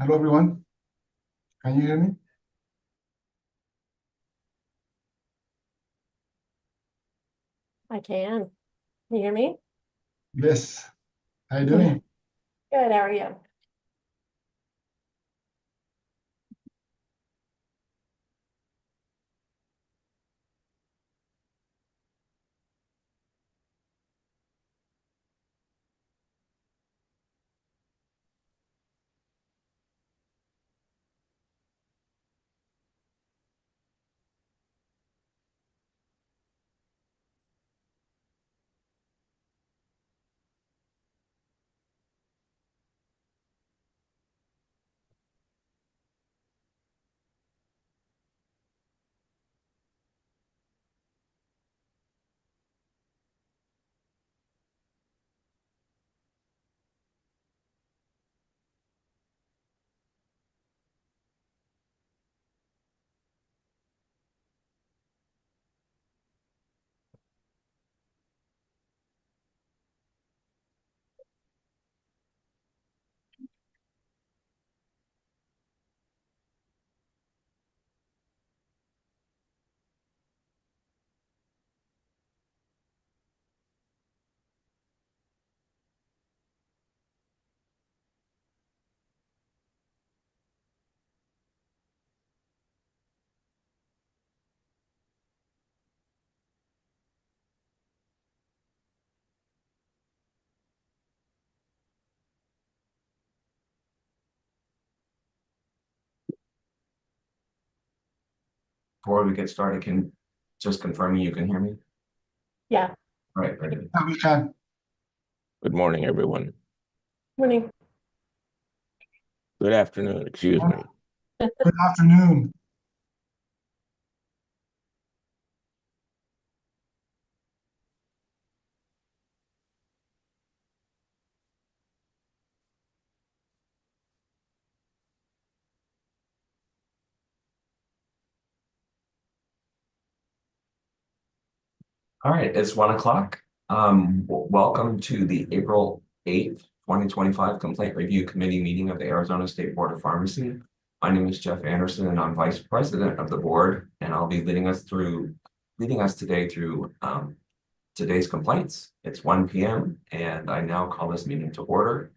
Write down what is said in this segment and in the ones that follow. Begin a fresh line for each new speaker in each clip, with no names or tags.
Hello, everyone. Can you hear me?
I can. You hear me?
Yes. How you doing?
Good, how are you?
Before we get started, can just confirming you can hear me?
Yeah,
All right, ready.
Yeah, we can.
Good morning, everyone.
morning.
Good afternoon, excuse me.
Good afternoon.
All right, it's 1 o'clock. Welcome to the April 8th, 2025 Complaint Review Committee meeting of the Arizona State Board of Pharmacy. My name is Jeff Anderson and I'm Vice President of the board, and I'll be leading us today through today's complaints. It's 1 p.m. and I now call this meeting to order.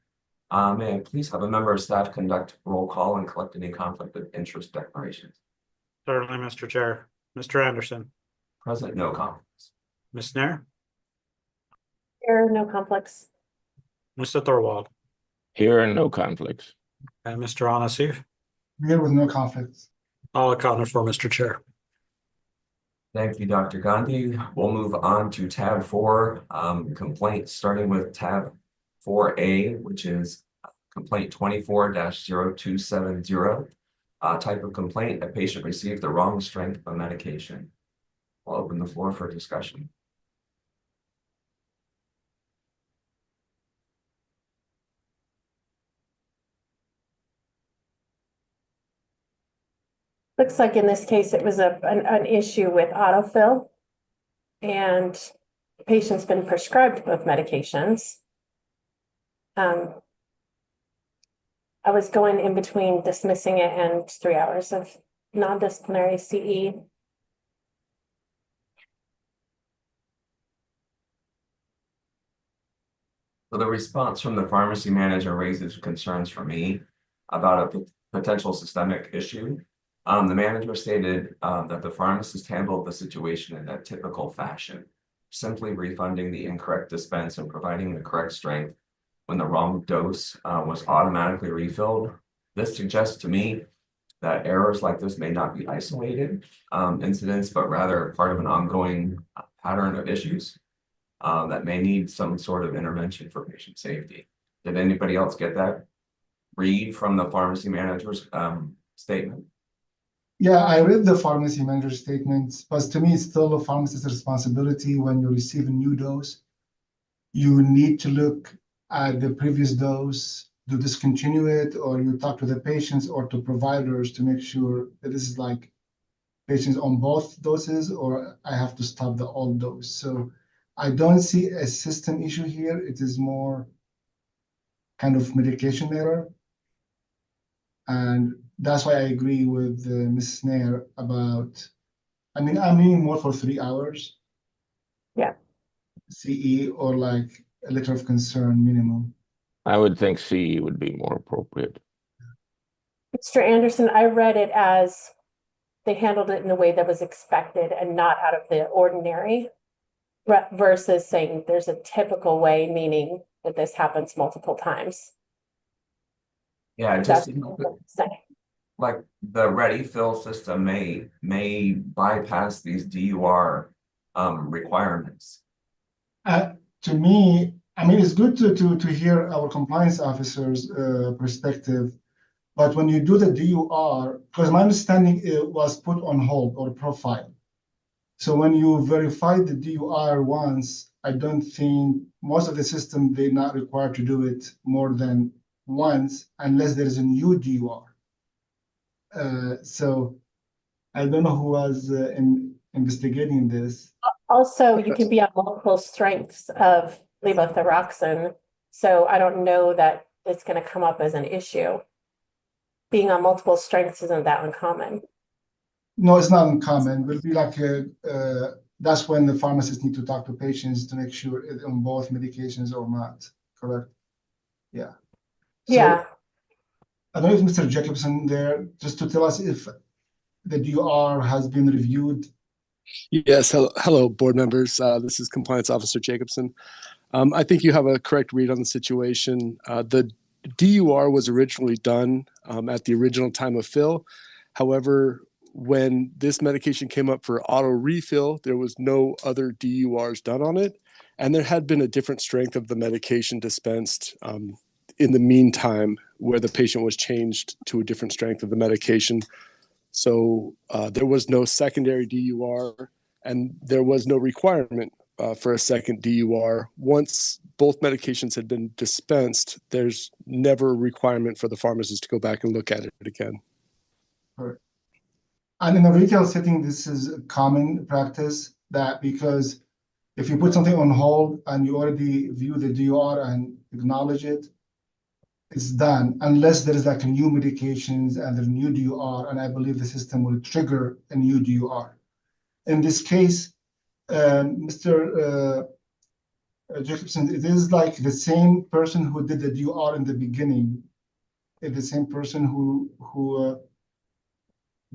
May I please have a member of staff conduct roll call and collect any conflict of interest declarations?
Certainly, Mr. Chair. Mr. Anderson,
Present, no conflicts.
Ms. Nair,
There are no conflicts.
Mr. Thorwald,
Here are no conflicts.
and Mr. Anasif.
Here with no conflicts.
All accounted for, Mr. Chair.
Thank you, Dr. Gandhi. We'll move on to tab 4, complaints, starting with tab 4A, which is complaint 24-0270. Type of complaint, a patient received the wrong strength of medication. I'll open the floor for discussion.
Looks like in this case, it was an issue with autofill. And the patient's been prescribed both medications. I was going in between dismissing it and 3 hours of non-disciplinary CE.
So the response from the pharmacy manager raises concerns for me about a potential systemic issue. The manager stated that the pharmacist handled the situation in a typical fashion, simply refunding the incorrect dispense and providing the correct strength when the wrong dose was automatically refilled. This suggests to me that errors like this may not be isolated incidents, but rather part of an ongoing pattern of issues that may need some sort of intervention for patient safety. Did anybody else get that read from the pharmacy manager's statement?
Yeah, I read the pharmacy manager statements, but to me, it's still a pharmacist's responsibility when you receive a new dose. You need to look at the previous dose, to discontinue it, or you talk to the patients or to providers to make sure that this is like patients on both doses, or I have to stop the old dose. So I don't see a system issue here. It is more kind of medication error. And that's why I agree with Ms. Snair about, I mean, I'm leaning more for 3 hours.
Yeah.
CE or like a letter of concern minimum.
I would think CE would be more appropriate.
Mr. Anderson, I read it as they handled it in a way that was expected and not out of the ordinary versus saying there's a typical way, meaning that this happens multiple times.
Yeah, it
That's
just
what I'm saying.
like the ready fill system may bypass these DUR requirements.
To me, I mean, it's good to hear our compliance officer's perspective, but when you do the DUR, because my understanding it was put on hold or profile. So when you verify the DUR once, I don't think most of the system, they're not required to do it more than once unless there is a new DUR. So I don't know who was investigating this.
Also, you can be on multiple strengths of levothyroxine, so I don't know that it's going to come up as an issue. Being on multiple strengths isn't that uncommon.
No, it's not uncommon. It will be like that's when the pharmacists need to talk to patients to make sure it's on both medications or not. Correct? Yeah. So,
Yeah.
I don't know if Mr. Jacobson there, just to tell us if the DUR has been reviewed.
Yes, hello, board members. This is Compliance Officer Jacobson. I think you have a correct read on the situation. The DUR was originally done at the original time of fill. However, when this medication came up for auto refill, there was no other DURs done on it. And there had been a different strength of the medication dispensed in the meantime, where the patient was changed to a different strength of the medication. So there was no secondary DUR, and there was no requirement for a second DUR. Once both medications had been dispensed, there's never a requirement for the pharmacist to go back and look at it again.
Correct. And in a retail setting, this is a common practice that because if you put something on hold and you already view the DUR and acknowledge it, it's done unless there is like a new medications and a new DUR, and I believe the system will trigger a new DUR. In this case, Mr. Jacobson, it is like the same person who did the DUR in the beginning, is the same person who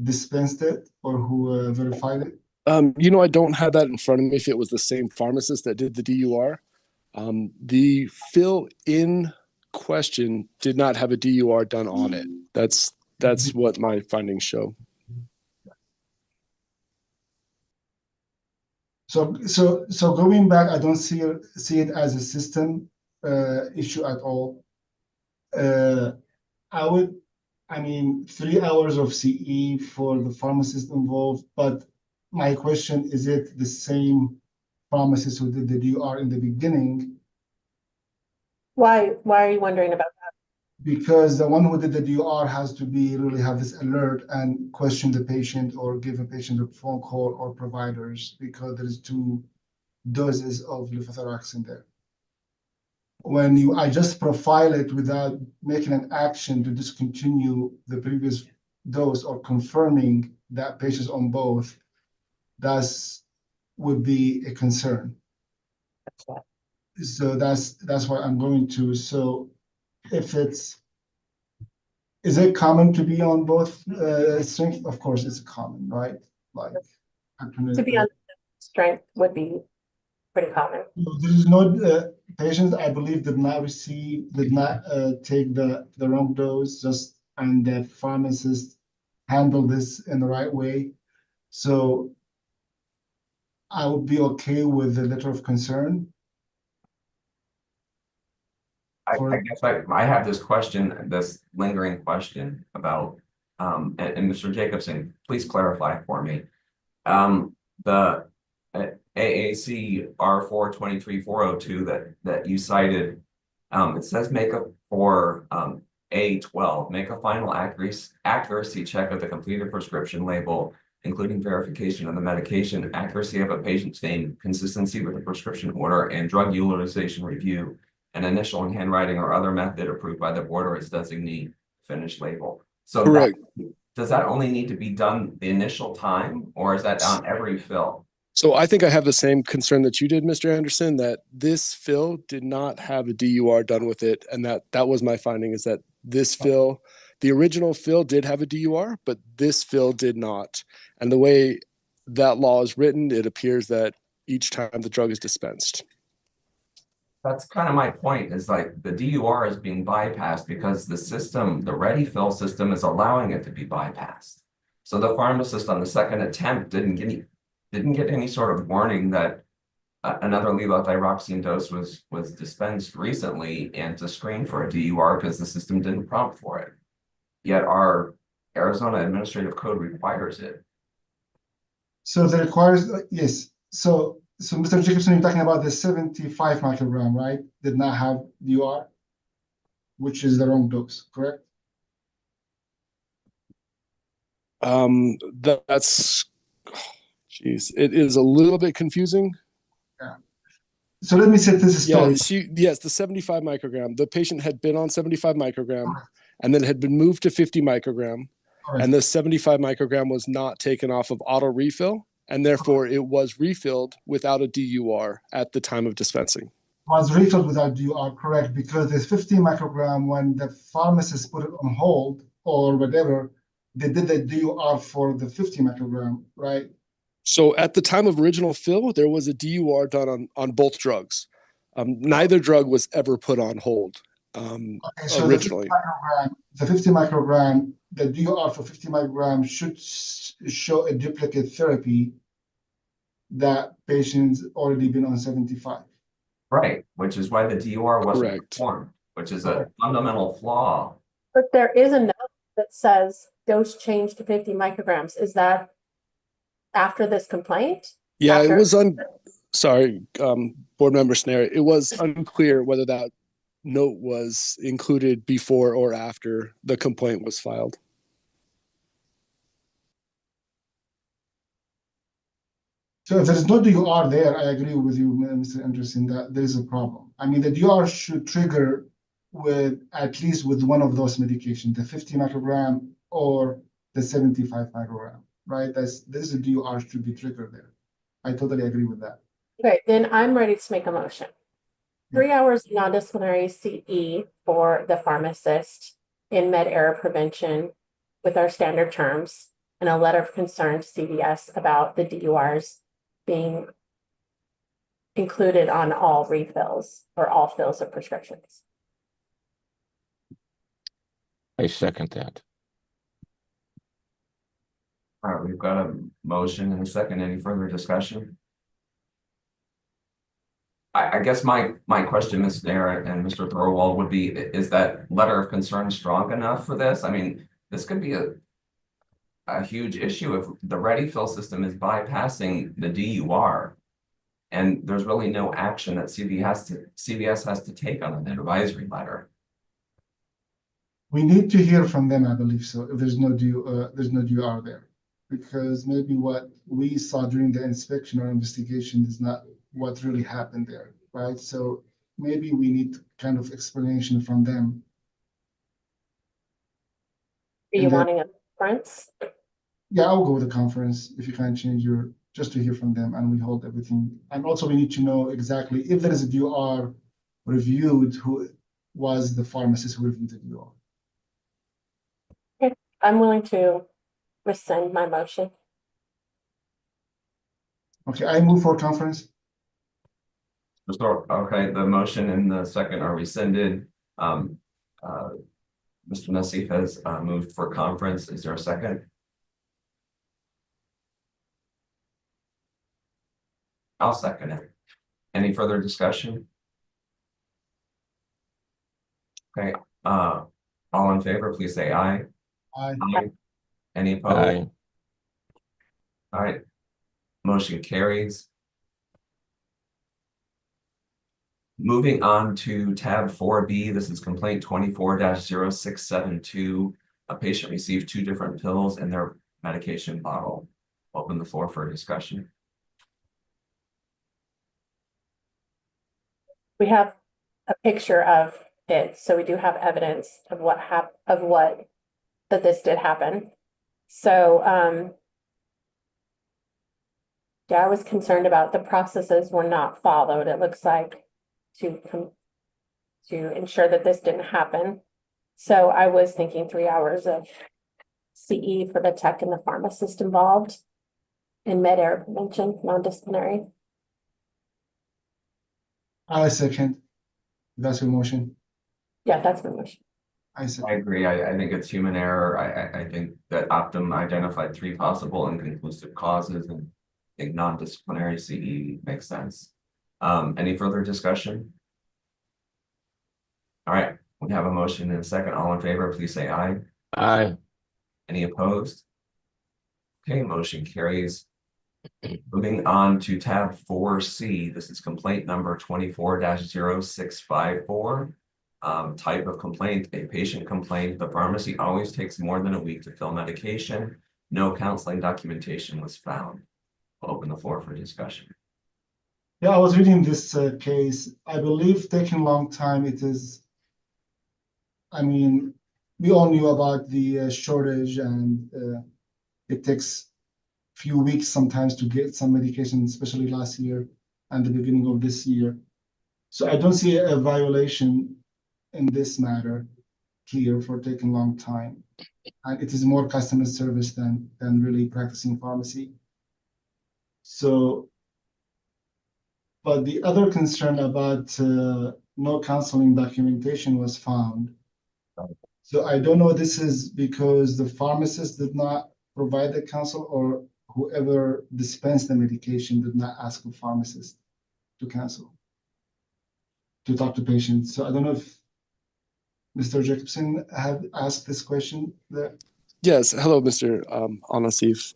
dispensed it or who verified it?
I don't have that in front of me if it was the same pharmacist that did the DUR. The fill-in question did not have a DUR done on it. That's what my findings show.
So going back, I don't see it as a system issue at all. I mean, 3 hours of CE for the pharmacist involved, but my question, is it the same pharmacist who did the DUR in the beginning?
Why are you wondering about that?
Because the one who did the DUR has to really have this alert and question the patient or give a patient a phone call or providers because there is 2 doses of levothyroxine there. When I just profile it without making an action to discontinue the previous dose or confirming that patient's on both, would be a concern. So that's what I'm going to. So if is it common to be on both strength? Of course, it's common, right? Like
To be on strength would be pretty common.
there is no patients, I believe, did not take the wrong dose, and the pharmacist handled this in the right way. So I would be okay with the letter of concern.
I guess I have this question, this lingering question about, and Mr. Jacobson, please clarify for me. The AAC R423402 that you cited, it says make a for A12, make a final accuracy check of the completed prescription label, including verification of the medication, accuracy of a patient's name, consistency with the prescription order, and drug utilization review, an initial in handwriting or other method approved by the board or its designee, finished label. So
Correct.
does that only need to be done the initial time, or is that on every fill?
So I think I have the same concern that you did, Mr. Anderson, that this fill did not have a DUR done with it. And that was my finding, is that this fill, the original fill did have a DUR, but this fill did not. And the way that law is written, it appears that each time the drug is dispensed.
That's kind of my point, is like the DUR is being bypassed because the system, the ready fill system is allowing it to be bypassed. So the pharmacist on the second attempt didn't get any sort of warning that another levothyroxine dose was dispensed recently and to screen for a DUR because the system didn't prompt for it. Yet our Arizona Administrative Code requires it.
So that requires, yes. So Mr. Jacobson, you're talking about the 75 microgram, right? Did not have DUR, which is the wrong dose, correct?
That's, geez, it is a little bit confusing.
So let me set this
Yeah,
story.
yes, the 75 microgram, the patient had been on 75 microgram and then had been moved to 50 microgram.
Correct.
And the 75 microgram was not taken off of auto refill. And therefore it was refilled without a DUR at the time of dispensing.
Was refilled without DUR, correct, because the 50 microgram, when the pharmacist put it on hold or whatever, they did the DUR for the 50 microgram, right?
So at the time of original fill, there was a DUR done on both drugs. Neither drug was ever put on hold
Okay, so
originally.
the 50 microgram, the DUR for 50 microgram should show a duplicate therapy that patient's already been on 75.
Right, which is why the DUR wasn't
Correct.
performed, which is a fundamental flaw.
But there is a note that says dose change to 50 micrograms. Is that after this complaint?
Yeah,
After-
it was sorry, board member Snare. It was unclear whether that note was included before or after the complaint was filed.
So if there's no DUR there, I agree with you, Mr. Anderson, that there is a problem. I mean, the DUR should trigger with at least with one of those medications, the 50 microgram or the 75 microgram, right? This is a DUR should be triggered there. I totally agree with that.
Okay, then I'm ready to make a motion. 3 hours non-disciplinary CE for the pharmacist in med error prevention with our standard terms and a letter of concern to CVS about the DURs being included on all refills or all fills of prescriptions.
I second that.
All right, we've got a motion and a second. Any further discussion? I guess my question, Ms. Nair and Mr. Thorwald, would be, is that letter of concern strong enough for this? I mean, this could be a huge issue if the ready fill system is bypassing the DUR and there's really no action that CVS has to take on an advisory letter.
We need to hear from them, I believe so, if there's no DUR there. Because maybe what we saw during the inspection or investigation is not what really happened there, right? So maybe we need kind of explanation from them.
Are you
And then-
wanting a conference?
Yeah, I'll go with the conference if you can change just to hear from them and we hold everything. And also we need to know exactly if there is a DUR reviewed, who was the pharmacist who reviewed the DUR.
I'm willing to rescind my motion.
Okay, I move for conference.
Okay, the motion and the second are rescinded. Mr. Nassif has moved for conference. Is there a second? I'll second it. Any further discussion? Okay, all in favor, please say aye.
Aye.
Aye. Any opposed?
Aye.
All right. Motion carries. Moving on to tab 4B, this is complaint 24-0672. A patient received 2 different pills in their medication bottle. Open the floor for discussion.
We have a picture of it, so we do have evidence of what that this did happen. So, yeah, I was concerned about the processes were not followed, it looks like, to ensure that this didn't happen. So I was thinking 3 hours of CE for the tech and the pharmacist involved in med-air prevention, non-disciplinary.
I second. That's your motion.
Yeah, that's my motion.
I second.
I agree. I think it's human error. I think that Optum identified 3 possible inconclusive causes, and I think non-disciplinary CE makes sense. Any further discussion? All right, we have a motion and a second. All in favor, please say aye.
Aye.
Any opposed? Okay, motion carries. Moving on to tab 4C, this is complaint number 24-0654. Type of complaint, a patient complaint. The pharmacy always takes more than a week to fill medication. No counseling documentation was found. We'll open the floor for discussion.
Yeah, I was reading this case. I believe taking a long time. It is. I mean, we all knew about the shortage, and it takes few weeks sometimes to get some medication, especially last year and the beginning of this year. So I don't see a violation in this matter here for taking a long time. And it is more customer service than really practicing pharmacy. So, but the other concern about no counseling documentation was found. So I don't know, this is because the pharmacist did not provide the counsel, or whoever dispensed the medication did not ask the pharmacist to cancel, to talk to patients. So I don't know if Mr. Jacobson had asked this question there.
Yes, hello, Mr. Anasif.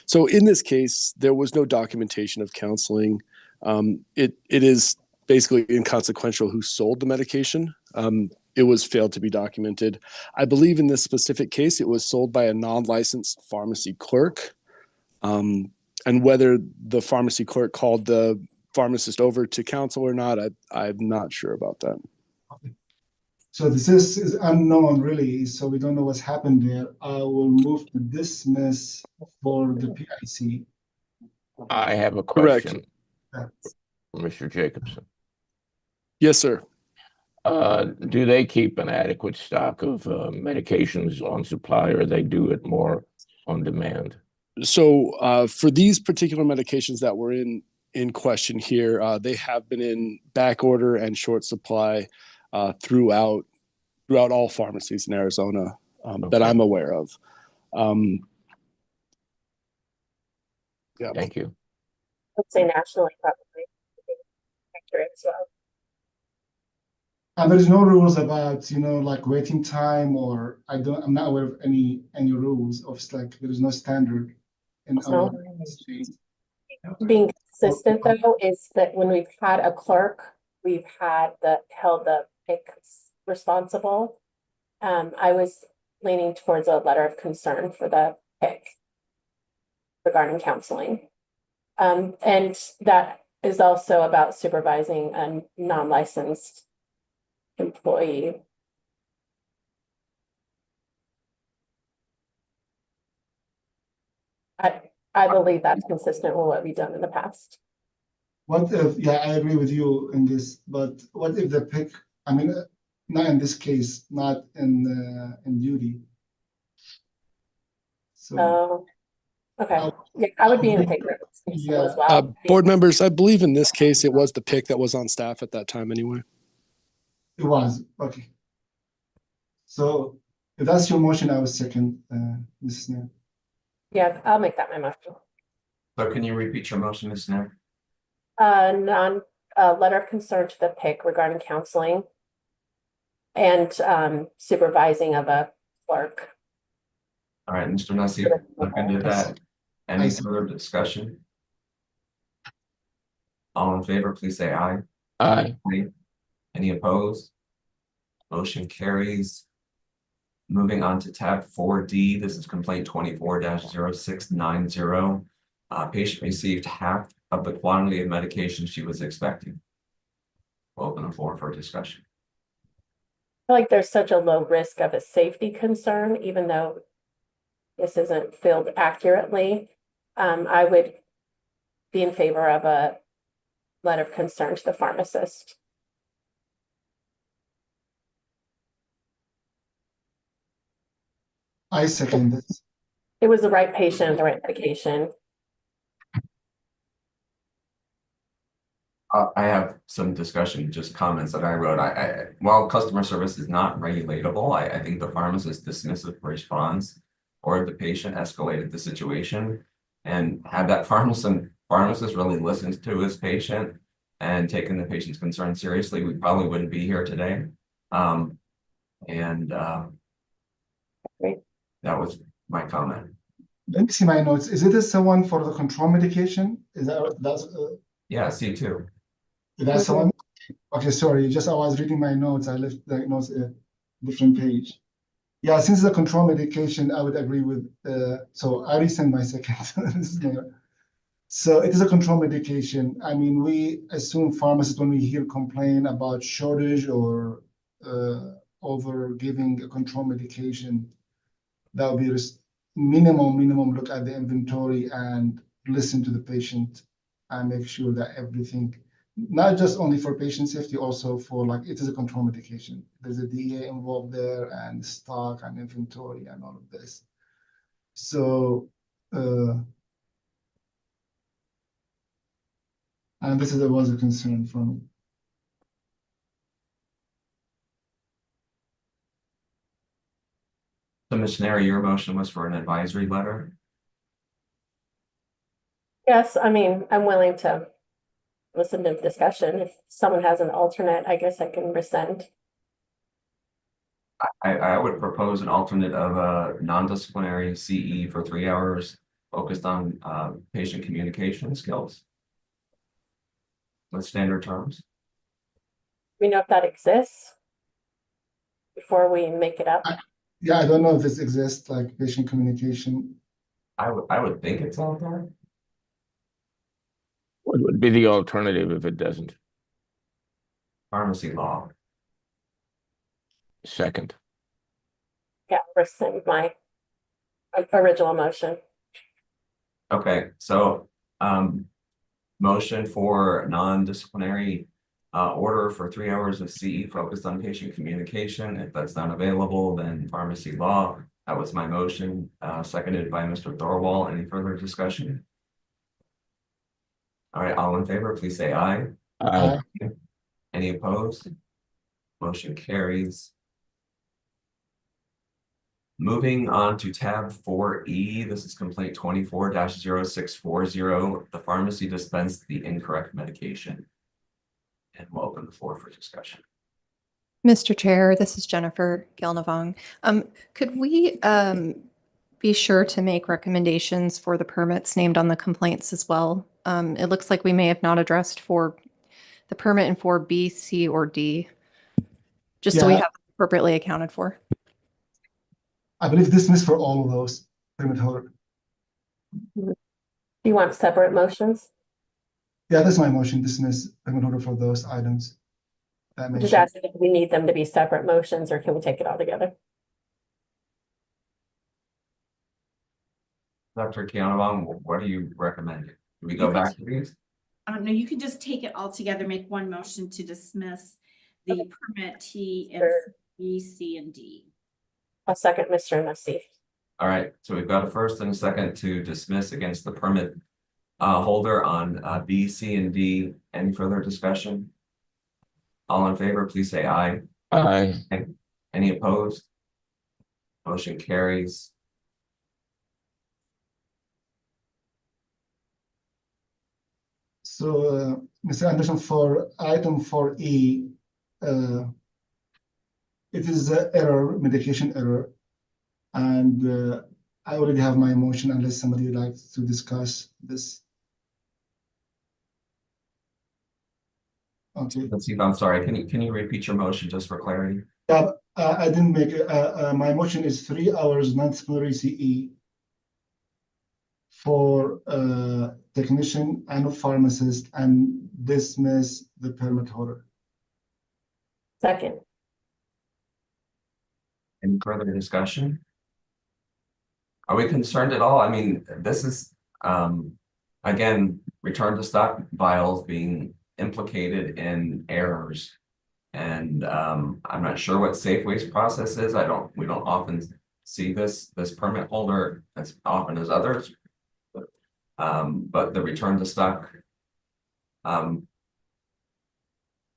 So in this case, there was no documentation of counseling. It is basically inconsequential who sold the medication. It was failed to be documented. I believe in this specific case, it was sold by a non-licensed pharmacy clerk. And whether the pharmacy clerk called the pharmacist over to counsel or not, I'm not sure about that.
Okay. So this is unknown really, so we don't know what's happened there. I will move to dismiss for the PIC.
I have a
Correct.
question,
Yeah.
Mr. Jacobson.
Yes, sir.
Do they keep an adequate stock of medications on supply, or they do it more on demand?
So for these particular medications that were in question here, they have been in back order and short supply throughout all pharmacies in Arizona that I'm aware of. Yeah.
Thank you.
Let's say nationally, probably accurate as well.
And there's no rules about, like waiting time, or I'm not aware of any rules of like there is no standard in our industry.
Being consistent though is that when we've had a clerk, we've held the PIC responsible. I was leaning towards a letter of concern for the PIC regarding counseling. And that is also about supervising a non-licensed employee. I believe that's consistent with what we've done in the past.
What if, yeah, I agree with you in this, but what if the PIC, I mean, not in this case, not in duty. So,
Okay, yeah, I would be in favor of this as well.
Board members, I believe in this case, it was the PIC that was on staff at that time anyway.
it was, okay. So if that's your motion, I will second, Mrs. Nair.
Yeah, I'll make that my motion.
So can you repeat your motion, Ms. Nair?
Letter of concern to the PIC regarding counseling and supervising of a clerk.
All right, Mr. Nassif, look into that. Any further discussion? All in favor, please say aye.
Aye.
Any opposed? Motion carries. Moving on to tab 4D, this is complaint 24-0690. Patient received half of the quantity of medication she was expecting. We'll open the floor for discussion.
feel like there's such a low risk of a safety concern, even though this isn't filled accurately. I would be in favor of a letter of concern to the pharmacist.
I second this.
It was the right patient, the right medication.
I have some discussion, just comments that I wrote. While customer service is not regulatable, I think the pharmacist dismissive response or the patient escalated the situation and had that pharmacist really listened to his patient and taken the patient's concern seriously, we probably wouldn't be here today.
Great.
That was my comment.
Let me see my notes. Is it the one for the control medication?
Yeah, C2.
That's the one? Okay, sorry, I was reading my notes. I left the notes a different page. Yeah, since the control medication, I would agree with, so I resend my second. So it is a control medication. I mean, we assume pharmacists, when we hear complaint about shortage or over giving a control medication, that would be minimum look at the inventory and listen to the patient and make sure that everything, not just only for patient safety, also for like, it is a control medication. There's a DEA involved there and stock and inventory and all of this. So, and this was a concern for me.
So Ms. Neri, your motion was for an advisory letter?
Yes, I mean, I'm willing to listen to discussion. If someone has an alternate, I guess I can rescind.
I would propose an alternate of a non-disciplinary CE for 3 hours focused on patient communication skills with standard terms.
We know if that exists before we make it up.
Yeah, I don't know if this exists, like patient communication.
I would think it's out there.
What would be the alternative if it doesn't?
Pharmacy law.
Second.
Yeah, rescind my original motion.
Okay, so motion for non-disciplinary order for 3 hours of CE focused on patient communication. If that's not available, then pharmacy law. That was my motion, seconded by Mr. Thorwald. Any further discussion? All right, all in favor, please say aye.
Aye.
Any opposed? Motion carries. Moving on to tab 4E, this is complaint 24-0640. The pharmacy dispensed the incorrect medication. And we'll open the floor for discussion.
Mr. Chair, this is Jennifer Gelnavong. Could we be sure to make recommendations for the permits named on the complaints as well? It looks like we may have not addressed for the permit in 4B, C, or D, just so we
Yeah.
have it appropriately accounted for.
I believe dismiss for all of those permit holder.
Do you want separate motions?
Yeah, that's my motion, dismiss permit holder for those items. That
I'm
makes
just
sense.
asking if we need them to be separate motions or can we take it all together?
Dr. Kianavong, what do you recommend? Do we go back to these?
No, you can just take it all together, make one motion to dismiss the permit T and
Sure.
B, C, and D.
I'll second Mr. Nassif.
All right, so we've got a first and a second to dismiss against the permit holder on B, C, and D. Any further discussion? All in favor, please say aye.
Aye.
Any opposed? Motion carries.
So, Mr. Anderson, for item 4E, it is an error, medication error. And I already have my motion unless somebody would like to discuss this. Okay.
Let's see, I'm sorry, can you repeat your motion just for clarity?
Yeah, I didn't make, my motion is 3 hours non-disciplinary CE for technician and pharmacist and dismiss the permit holder.
Second.
Any further discussion? Are we concerned at all? I mean, this is, again, return to stock vials being implicated in errors. And I'm not sure what Safeway's process is. We don't often see this permit holder as often as others. But the return to stock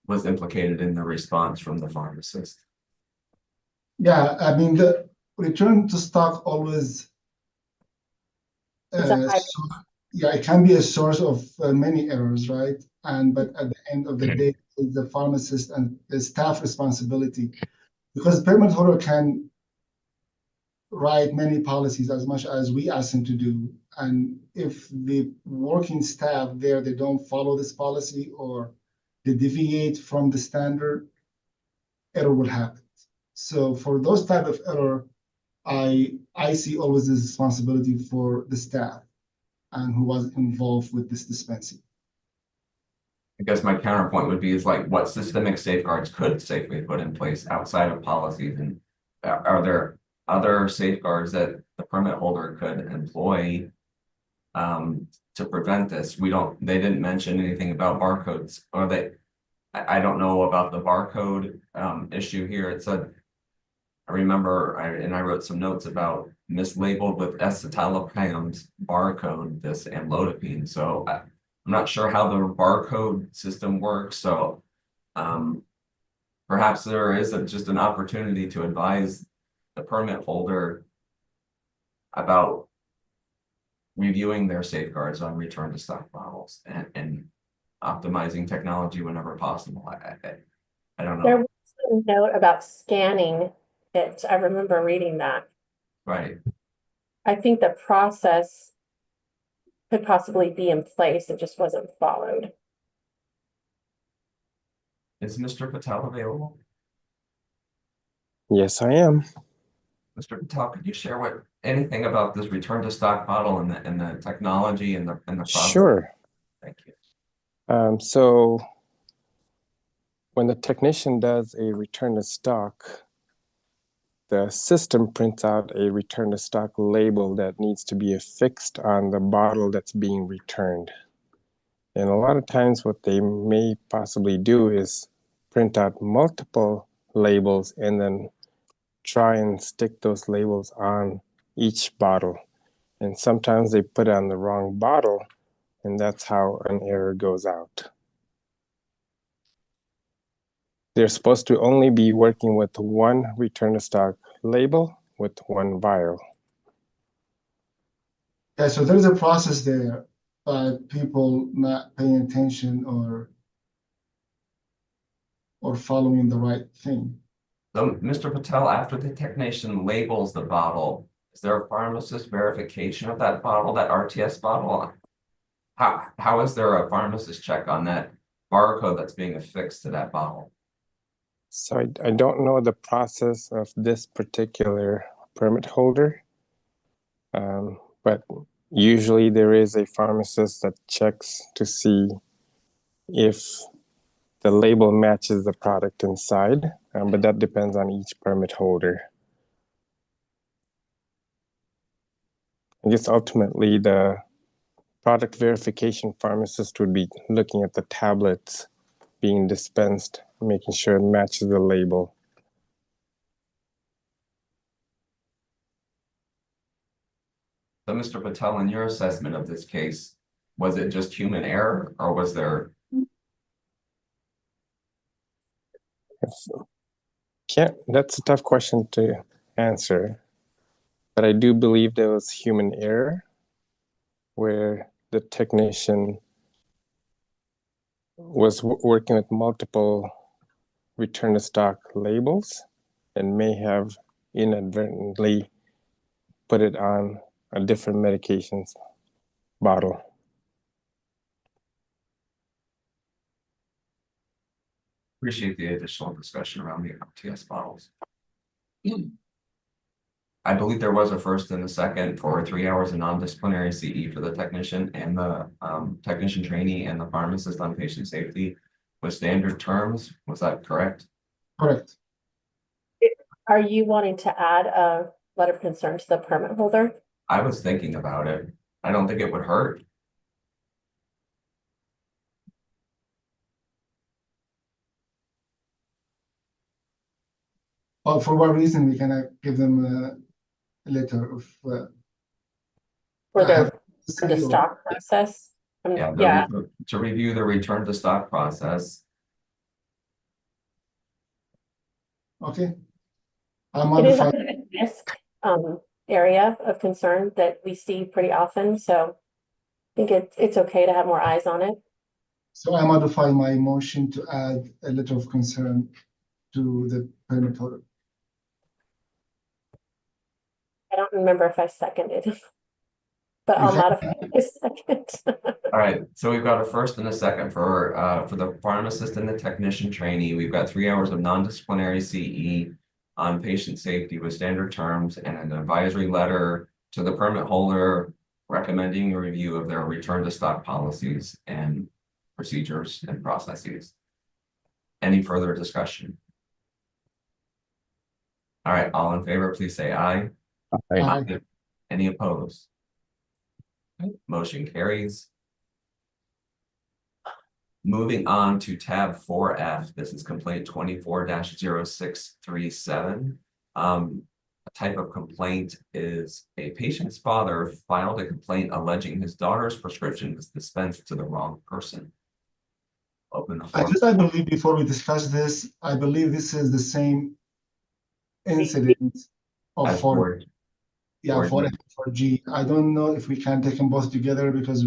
was implicated in the response from the pharmacist.
Yeah, I mean, the return to stock always,
It's a high-
yeah, it can be a source of many errors, right? But at the end of the day, it's the pharmacist and the staff responsibility, because permit holder can write many policies as much as we ask them to do. And if the working staff there, they don't follow this policy or they deviate from the standard, error will happen. So for those type of error, I see always this responsibility for the staff and who was involved with this dispensing.
I guess my counterpoint would be is like, what systemic safeguards could Safeway put in place outside of policies? And are there other safeguards that the permit holder could employ to prevent this? They didn't mention anything about barcodes, or I don't know about the barcode issue here. It said, I remember, I wrote some notes about mislabeled with escitalopram's barcode, this amlodipine. So I'm not sure how the barcode system works. So perhaps there is just an opportunity to advise the permit holder about reviewing their safeguards on return to stock bottles and optimizing technology whenever possible. I don't know.
There was a note about scanning it. I remember reading that.
Right.
I think the process could possibly be in place. It just wasn't followed.
Is Mr. Patel available?
Yes, I am.
Mr. Patel, could you share anything about this return to stock model and the technology and the process?
Sure.
Thank you.
So when the technician does a return to stock, the system prints out a return to stock label that needs to be affixed on the bottle that's being returned. And a lot of times what they may possibly do is print out multiple labels and then try and stick those labels on each bottle. And sometimes they put it on the wrong bottle, and that's how an error goes out. They're supposed to only be working with one return to stock label with one vial.
Yeah, so there's a process there, but people not paying attention or following the right thing.
So, Mr. Patel, after the technician labels the bottle, is there a pharmacist verification of that bottle, that RTS bottle? How is there a pharmacist check on that barcode that's being affixed to that bottle?
So I don't know the process of this particular permit holder, but usually there is a pharmacist that checks to see if the label matches the product inside, but that depends on each permit holder. I guess ultimately the product verification pharmacist would be looking at the tablets being dispensed, making sure it matches the label.
So, Mr. Patel, in your assessment of this case, was it just human error, or was there?
That's a tough question to answer, but I do believe there was human error where the technician was working with multiple return to stock labels and may have inadvertently put it on a different medications bottle.
Appreciate the additional discussion around the RTS bottles. I believe there was a first and a second for 3 hours of non-disciplinary CE for the technician and the technician trainee and the pharmacist on patient safety with standard terms. Was that correct?
Correct.
Are you wanting to add a letter of concern to the permit holder?
I was thinking about it. I don't think it would hurt.
Or for what reason we cannot give them a letter of
For
I
their
have to
the
see or-
stock process?
Yeah,
Yeah,
to review the return to stock process.
Okay. I'll
it is a
modify.
high risk area of concern that we see pretty often, so I think it's okay to have more eyes on it.
So I modify my motion to add a letter of concern to the permit holder.
I don't remember if I seconded. But I'll
Okay.
modify my second.
All right, so we've got a first and a second for the pharmacist and the technician trainee. We've got 3 hours of non-disciplinary CE on patient safety with standard terms and an advisory letter to the permit holder recommending a review of their return to stock policies and procedures and processes. Any further discussion? All right, all in favor, please say aye.
Aye.
Any opposed? Motion carries. Moving on to tab 4F, this is complaint 24-0637. A type of complaint is a patient's father filed a complaint alleging his daughter's prescription was dispensed to the wrong person. Open the floor.
I believe before we discuss this, I believe this is the same incident of
As
for
for-
yeah,
for
for G. I don't know if we can take them both together because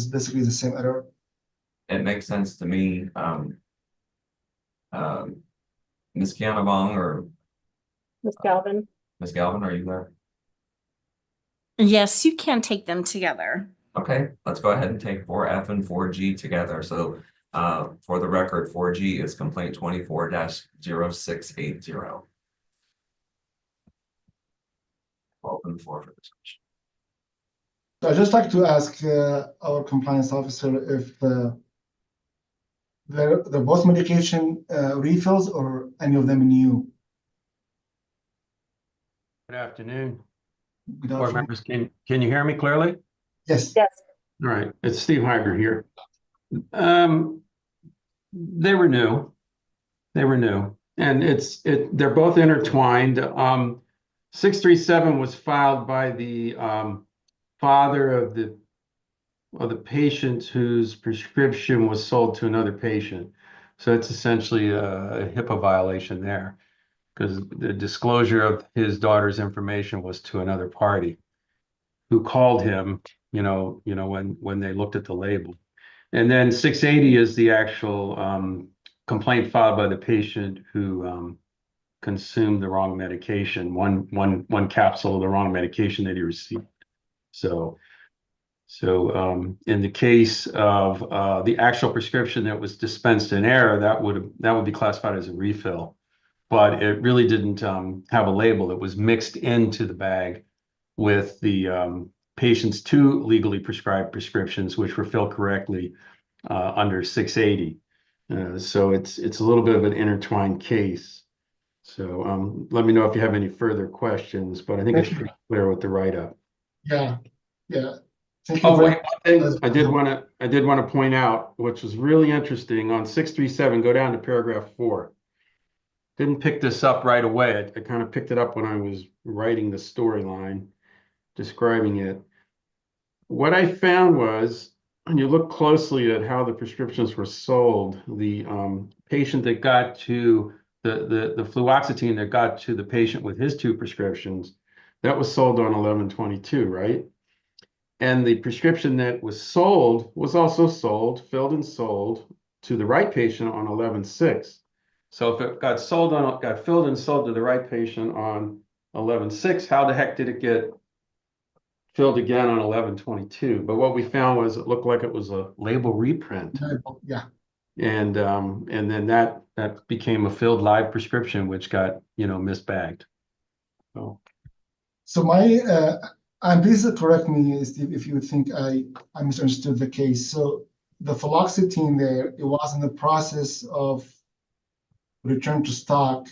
basically the same error.
It makes sense to me. Ms. Kianavong or
Ms. Galvin,
Ms. Galvin, are you there?
Yes, you can take them together.
Okay, let's go ahead and take 4F and 4G together. So for the record, 4G is complaint 24-0680. Open the floor for discussion.
So I'd just like to ask our compliance officer if they're both medication refills or any of them new.
Good afternoon,
Good
board
afternoon.
members. Can you hear me clearly?
Yes.
yes,
All right, it's Steve Heiger here. They were new. And they're both intertwined. 637 was filed by the father of the patient whose prescription was sold to another patient. So it's essentially a HIPAA violation there, because the disclosure of his daughter's information was to another party who called him, when they looked at the label. And then 680 is the actual complaint filed by the patient who consumed the wrong medication, one capsule of the wrong medication that he received. So in the case of the actual prescription that was dispensed in error, that would be classified as a refill, but it really didn't have a label. It was mixed into the bag with the patient's 2 legally prescribed prescriptions, which were filled correctly under 680. So it's a little bit of an intertwined case. So let me know if you have any further questions, but I think it's pretty clear with the write-up.
Yeah. Thank you
Oh,
very
wait, one thing I did want to point out, which was really interesting, on 637, go down to paragraph 4. Didn't pick this up right away. I kind of picked it up when I was writing the storyline, describing it. What I found was, when you look closely at how the prescriptions were sold, the patient that got to the fluoxetine that got to the patient with his 2 prescriptions, that was sold on 11/22, right? And the prescription that was sold was also filled and sold to the right patient on 11/6. So if it got filled and sold to the right patient on 11/6, how the heck did it get filled again on 11/22? But what we found was it looked like it was a label reprint.
Yeah.
And then that became a filled live prescription, which got, misbagged.
So my and please correct me, Steve, if you think I misunderstood the case. So the fluoxetine there, it was in the process of return to stock,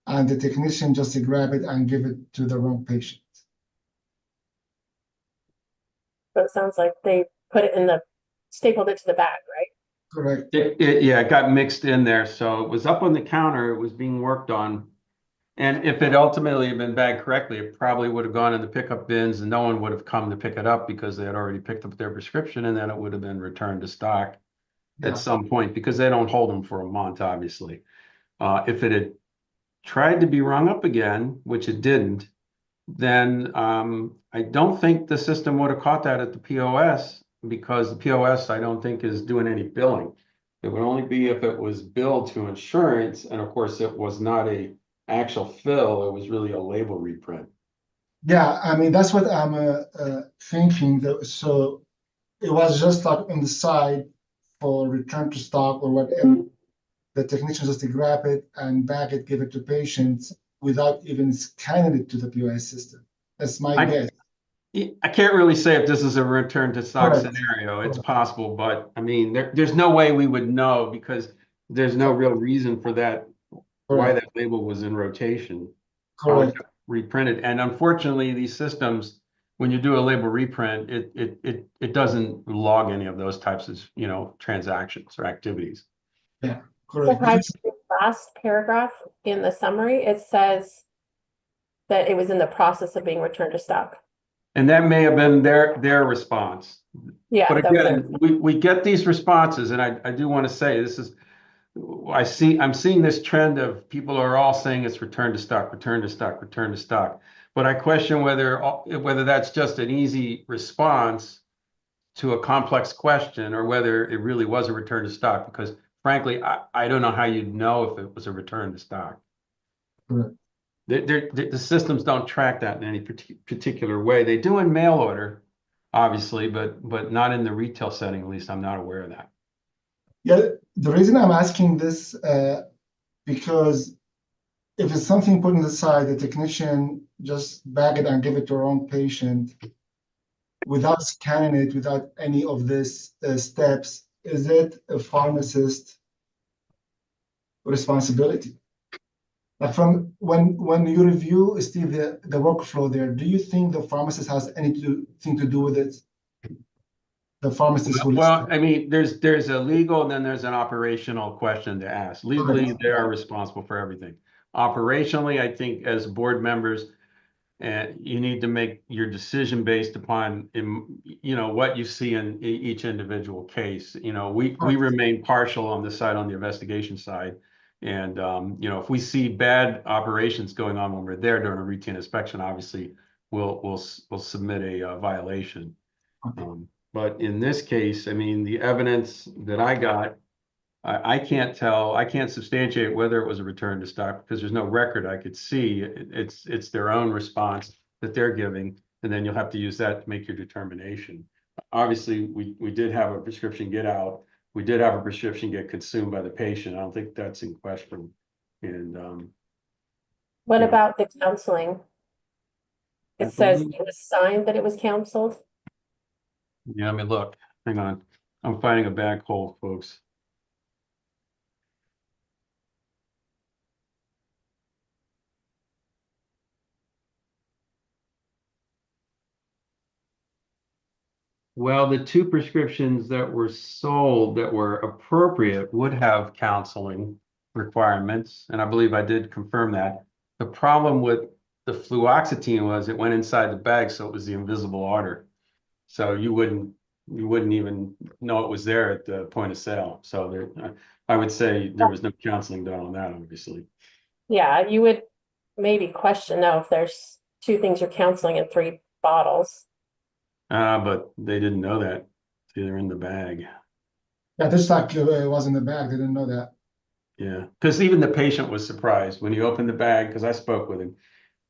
and the technician just grab it and give it to the wrong patient.
So it sounds like they put it in stapled it to the bag, right?
Correct.
Yeah, it got mixed in there, so it was up on the counter, it was being worked on. And if it ultimately had been bagged correctly, it probably would have gone in the pickup bins and no one would have come to pick it up because they had already picked up their prescription, and then it would have been returned to stock
Yeah.
at some point, because they don't hold them for a month, obviously. If it had tried to be rung up again, which it didn't, then I don't think the system would have caught that at the POS, because the POS, I don't think, is doing any billing. It would only be if it was billed to insurance, and of course, it was not a actual fill, it was really a label reprint.
Yeah, I mean, that's what I'm thinking. So it was just like on the side for return to stock or whatever. The technician just grab it and bag it, give it to patients without even scanning it to the POS system. That's my guess.
I can't really say if this is a return to stock
Correct.
scenario. It's possible, but I mean, there's no way we would know, because there's no real reason for that, why that label was in rotation.
Correct.
Reprinted. And unfortunately, these systems, when you do a label reprint, it doesn't log any of those types of, transactions or activities.
Yeah,
So
correct.
the last paragraph in the summary, it says that it was in the process of being returned to stock.
And that may have been their response.
Yeah.
But again, we get these responses, and I do want to say this is, I'm seeing this trend of people are all saying it's return to stock, return to stock, return to stock. But I question whether that's just an easy response to a complex question, or whether it really was a return to stock, because frankly, I don't know how you'd know if it was a return to stock.
Correct.
The systems don't track that in any particular way. They do in mail order, obviously, but not in the retail setting. At least I'm not aware of that.
Yeah, the reason I'm asking this, because if it's something put on the side, the technician just bag it and give it to our own patient without scanning it, without any of this steps, is it a pharmacist responsibility? Like from when you review, Steve, the workflow there, do you think the pharmacist has anything to do with it? The pharmacist who
Well, I mean, there's a legal and then there's an operational question to ask. Legally, they are responsible for everything. Operationally, I think as board members, you need to make your decision based upon, what you see in each individual case. We remain partial on this side, on the investigation side. And, if we see bad operations going on when we're there during a routine inspection, obviously we'll submit a violation. But in this case, I mean, the evidence that I got, I can't substantiate whether it was a return to stock, because there's no record I could see. It's their own response that they're giving, and then you'll have to use that to make your determination. Obviously, we did have a prescription get out. We did have a prescription get consumed by the patient. I don't think that's in question. And
what
yeah.
about the counseling? It says it was signed that it was canceled.
Yeah, let me look. Hang on. I'm finding a bag hole, folks. Well, the two prescriptions that were sold that were appropriate would have counseling requirements, and I believe I did confirm that. The problem with the fluoxetine was it went inside the bag, so it was the invisible order. So you wouldn't even know it was there at the point of sale. So I would say there was no counseling done on that, obviously.
Yeah, you would maybe question though if there's two things you're counseling in 3 bottles.
But they didn't know that. It's either in the bag.
Yeah, this stock was in the bag. They didn't know that.
Yeah, because even the patient was surprised when he opened the bag, because I spoke with him.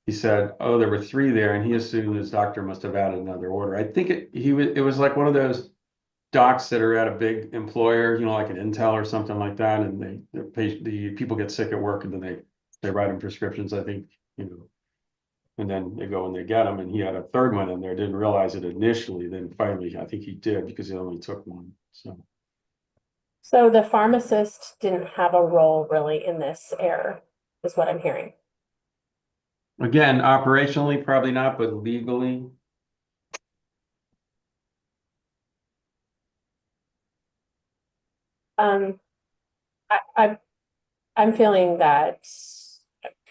He said, "Oh, there were 3 there," and he assumed his doctor must have added another order. I think it was like one of those docs that are at a big employer, like an Intel or something like that, and the people get sick at work, and then they write them prescriptions. I think, and then they go and they get them. And he had a 3rd one in there, didn't realize it initially. Then finally, I think he did, because he only took 1. So
So the pharmacist didn't have a role really in this error, is what I'm hearing.
Again, operationally, probably not, but legally.
Um, I'm feeling that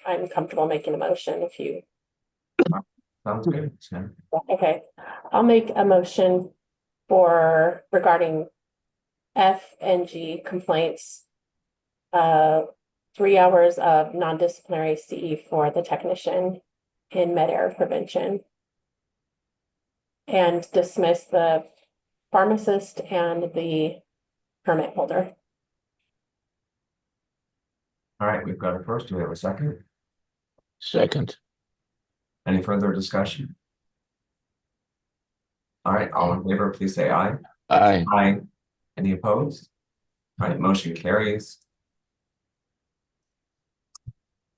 I'm comfortable making a motion if you,
Sounds good. Sure.
okay. I'll make a motion for regarding F and G complaints. 3 hours of non-disciplinary CE for the technician in med error prevention. And dismiss the pharmacist and the permit holder.
All right, we've got a first. Do we have a second?
Second.
Any further discussion? All right, all in favor, please say aye.
Aye.
Aye. Any opposed? All right, motion carries.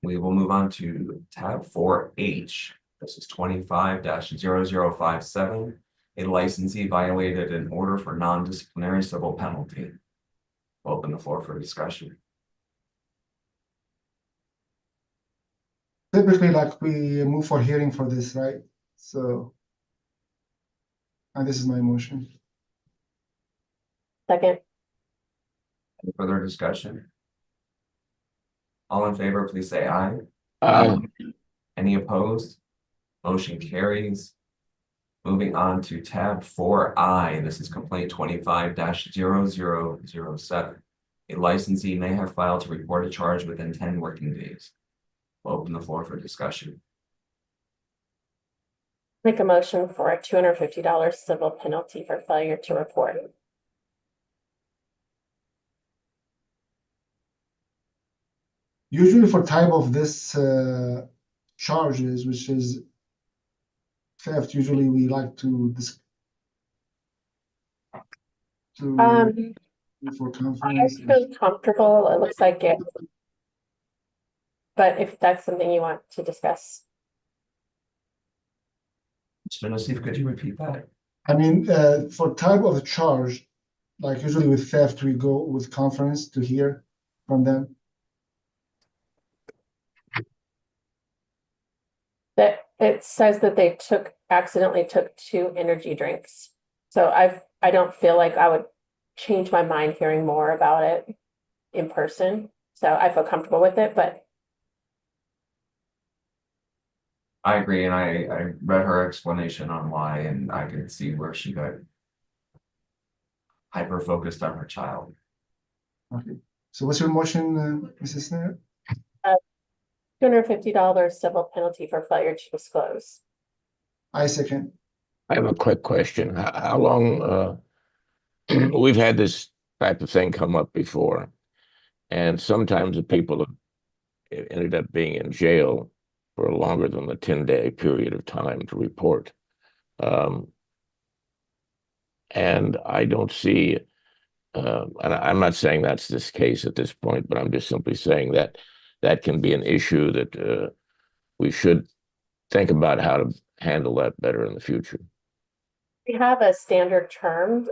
We will move on to tab 4H. This is 25-0057. A licensee violated an order for non-disciplinary civil penalty. Open the floor for discussion.
Typically, like we move for hearing for this, right? So, and this is my motion.
Second,
Any further discussion? All in favor, please say aye.
Aye.
Any opposed? Motion carries. Moving on to tab 4I. This is complaint 25-0007. A licensee may have filed to report a charge within 10 working days. We'll open the floor for discussion.
make a motion for a $250 civil penalty for failure to report.
Usually for type of this charges, which is theft, usually we like to for
I
conference.
feel comfortable, it looks like it. But if that's something you want to discuss.
Mr. Nassif, could you repeat that?
I mean, for type of charge, like usually with theft, we go with conference to hear from them.
That it says that they accidentally took 2 energy drinks. So I don't feel like I would change my mind hearing more about it in person. So I feel comfortable with it, but
I agree, and I read her explanation on why, and I could see where she got hyper focused on her child.
Okay. So what's your motion, Mrs. Snare?
$250 civil penalty for failure to disclose.
I second.
I have a quick question. How long, we've had this type of thing come up before, and sometimes the people have ended up being in jail for longer than the 10-day period of time to report. And I don't see, and I'm not saying that's this case at this point, but I'm just simply saying that that can be an issue that we should think about how to handle that better in the future.
We have a standard term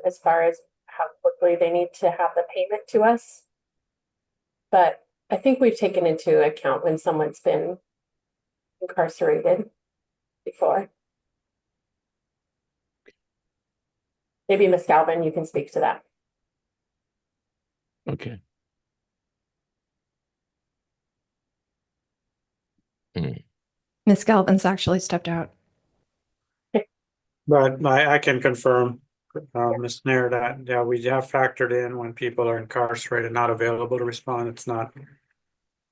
as far as how quickly they need to have the payment to us. But I think we've taken into account when someone's been incarcerated before. Maybe Ms. Galvin, you can speak to that.
Okay.
Ms. Galvin's actually stepped out.
But I can confirm, Ms. Nair, that, yeah, we have factored in when people are incarcerated, not available to respond. It's not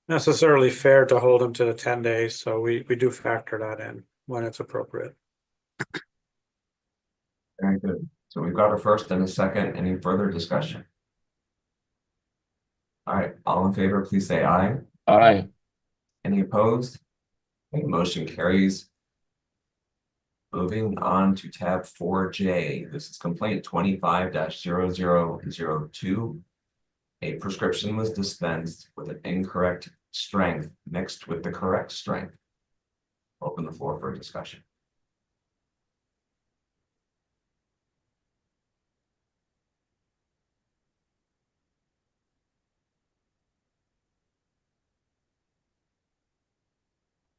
necessarily fair to hold them to the 10 days, so we do factor that in when it's appropriate.
Very good. So we've got a first and a second. Any further discussion? All right, all in favor, please say aye.
Aye.
Any opposed? Okay, motion carries. Moving on to tab 4J. This is complaint 25-0002. A prescription was dispensed with an incorrect strength mixed with the correct strength. Open the floor for discussion.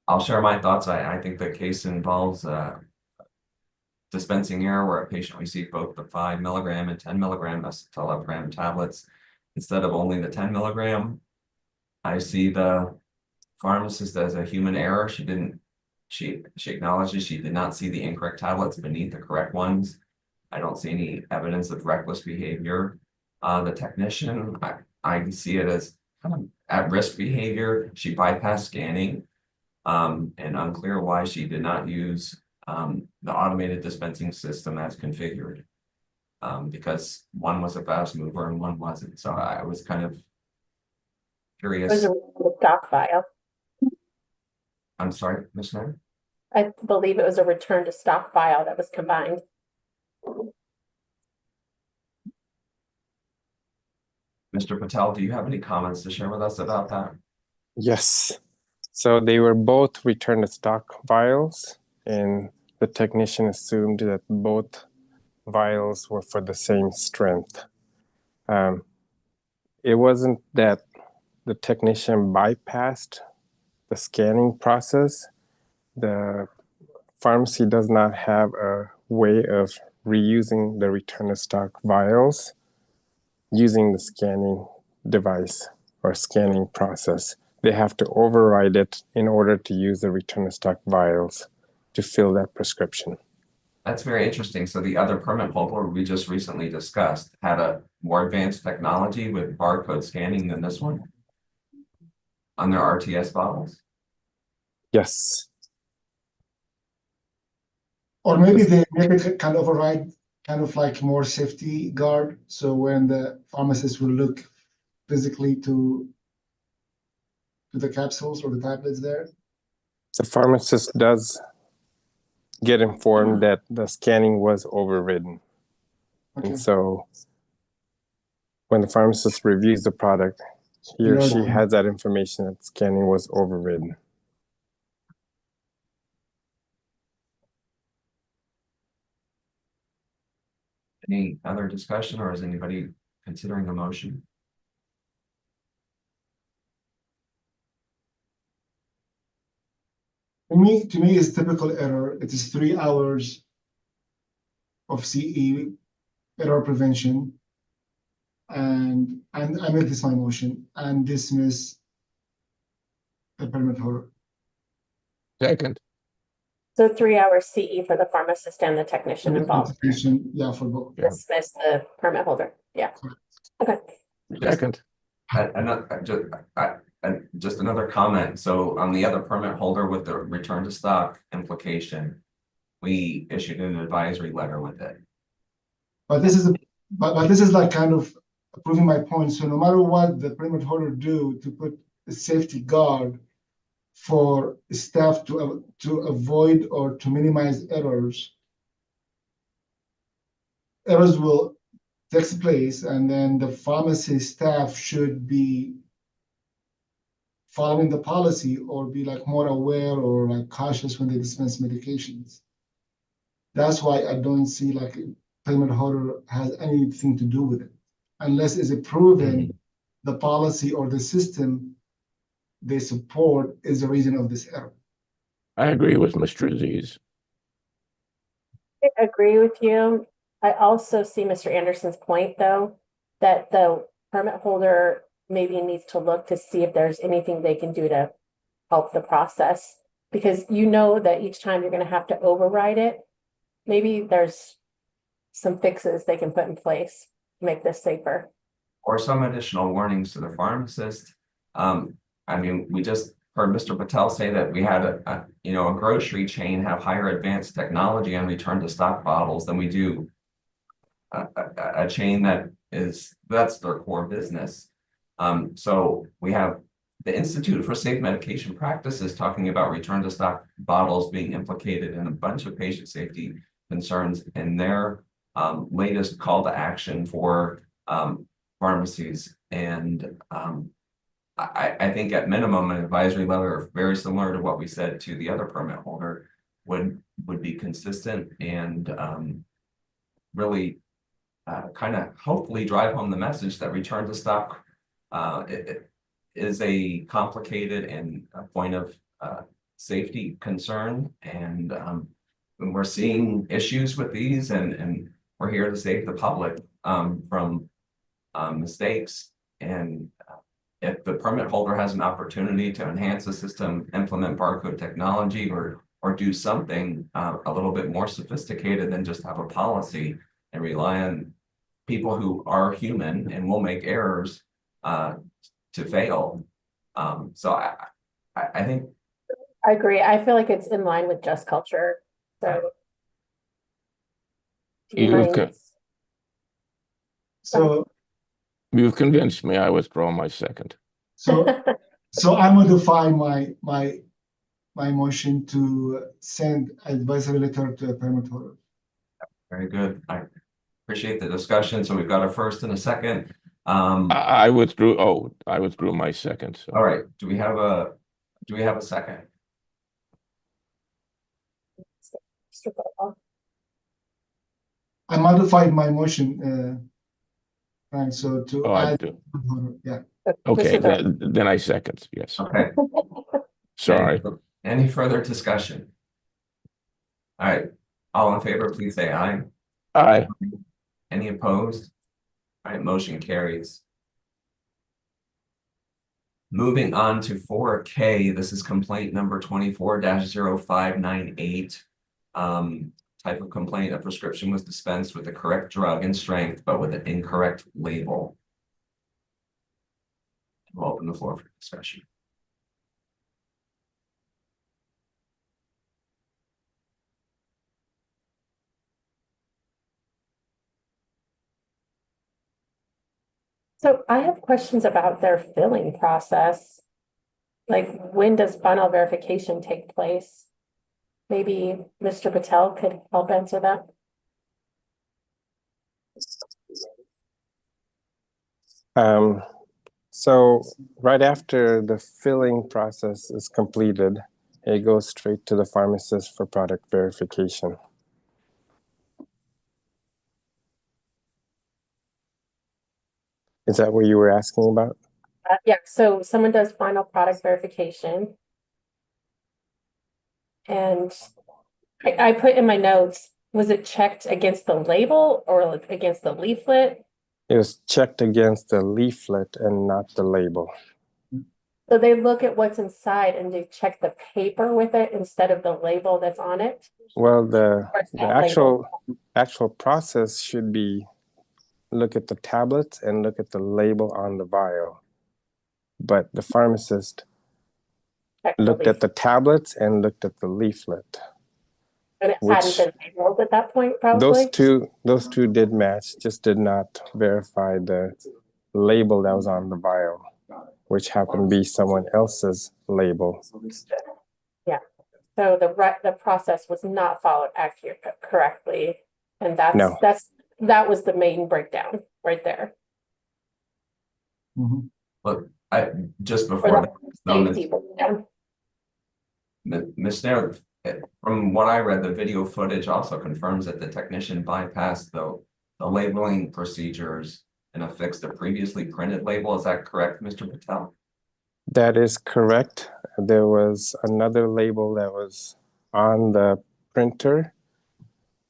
I'll share my thoughts. I think the case involves dispensing error where a patient received both the 5 milligram and 10 milligram escitalopram tablets instead of only the 10 milligram. I see the pharmacist as a human error. She acknowledges she did not see the incorrect tablets beneath the correct ones. I don't see any evidence of reckless behavior. The technician, I see it as kind of at-risk behavior. She bypassed scanning, and unclear why she did not use the automated dispensing system as configured, because one was a fast mover and one wasn't. So I was kind of
It
curious.
was a stock file.
I'm sorry, Ms. Nair?
I believe it was a return to stock file that was combined.
Mr. Patel, do you have any comments to share with us about that?
Yes. So they were both return to stock vials, and the technician assumed that both vials were for the same strength. It wasn't that the technician bypassed the scanning process. The pharmacy does not have a way of reusing the return to stock vials using the scanning device or scanning process. They have to override it in order to use the return to stock vials to fill that prescription.
That's very interesting. So the other permit holder we just recently discussed had a more advanced technology with barcode scanning than this one on their RTS bottles.
Yes.
Or maybe they can override kind of like more safety guard. So when the pharmacist will look physically to the capsules or the tablets there.
The pharmacist does get informed that the scanning was overridden.
Okay.
And so when the pharmacist reviews the product, he or she has that information that scanning was overridden.
Any other discussion, or is anybody considering a motion?
To me, it's typical error. It is 3 hours of CE error prevention. And I make this my motion and dismiss the permit holder.
Second.
So 3 hours CE for the pharmacist and the technician involved.
Yeah, for both.
Yeah.
Dismiss the permit holder. Yeah. Okay.
Second.
Just another comment. So on the other permit holder with the return to stock implication, we issued an advisory letter with it.
But this is like kind of proving my point. So no matter what the permit holder do to put a safety guard for staff to avoid or to minimize errors will take place, and then the pharmacy staff should be following the policy or be like more aware or like cautious when they dispense medications. That's why I don't see like a permit holder has anything to do with it, unless it's proven the policy or the system they support is the reason of this error.
I agree with Mr. Aziz.
I agree with you. I also see Mr. Anderson's point, though, that the permit holder maybe needs to look to see if there's anything they can do to help the process, because you know that each time you're going to have to override it. Maybe there's some fixes they can put in place to make this safer.
Or some additional warnings to the pharmacist. I mean, we just heard Mr. Patel say that we had a grocery chain have higher advanced technology on return to stock bottles than we do a chain that's their core business. So we have the Institute for Safe Medication Practices talking about return to stock bottles being implicated in a bunch of patient safety concerns in their latest call to action for pharmacies. And I think at minimum, an advisory letter very similar to what we said to the other permit holder would be consistent and really kind of hopefully drive home the message that return to stock it is a complicated and a point of safety concern, and we're seeing issues with these, and we're here to save the public from mistakes. And if the permit holder has an opportunity to enhance the system, implement barcode technology, or do something a little bit more sophisticated than just have a policy and rely on people who are human and will make errors to fail. So I think
I agree. I feel like it's in line with Just Culture. So do you
You've
mind?
So,
You've convinced me. I withdraw my second.
so I modify my motion to send advisory letter to a permit holder.
very good. I appreciate the discussion. So we've got a first and a second.
I withdrew. Oh, I withdrew my second. So.
All right. Do we have a second?
I modified my motion, Frank, so to
Oh, I
add,
do.
yeah.
Okay, then I second. Yes.
Okay.
Sorry.
Any further discussion? All right. All in favor, please say aye.
Aye.
Any opposed? All right, motion carries. Moving on to 4K, this is complaint number 24-0598. Type of complaint: a prescription was dispensed with the correct drug and strength, but with an incorrect label. We'll open the floor for discussion.
So I have questions about their filling process. Like, when does final verification take place? Maybe Mr. Patel could help answer that.
So right after the filling process is completed, it goes straight to the pharmacist for product verification. Is that what you were asking about?
Yeah, so someone does final product verification. And I put in my notes, was it checked against the label or against the leaflet?
It was checked against the leaflet and not the label.
So they look at what's inside and they check the paper with it instead of the label that's on it?
Well, the
Or is that
actual process should be look at the tablets and look at the label on the vial. But the pharmacist looked at the tablets and looked at the leaflet.
And it hadn't been labeled at that point, probably?
Those two did match, just did not verify the label that was on the vial, which happened to be someone else's label.
Yeah. So the process was not followed correctly. And that was the main breakdown right there.
Mm-hmm.
But just before
that,
Ms. Nair, from what I read, the video footage also confirms that the technician bypassed the labeling procedures and affixed a previously printed label. Is that correct, Mr. Patel?
That is correct. There was another label that was on the printer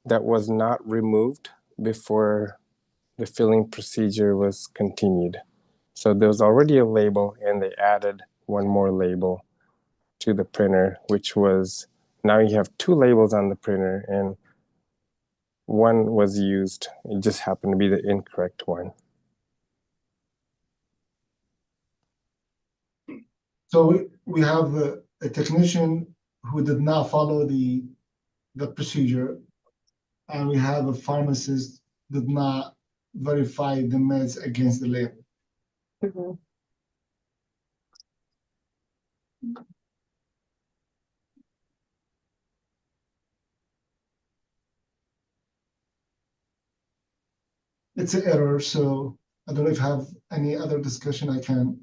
that was not removed before the filling procedure was continued. So there was already a label and they added one more label to the printer, which was, now you have two labels on the printer and one was used. It just happened to be the incorrect one.
So we have a technician who did not follow the procedure, and we have a pharmacist did not verify the meds against the label.
Mm-hmm.
It's an error, so I don't know if you have any other discussion I can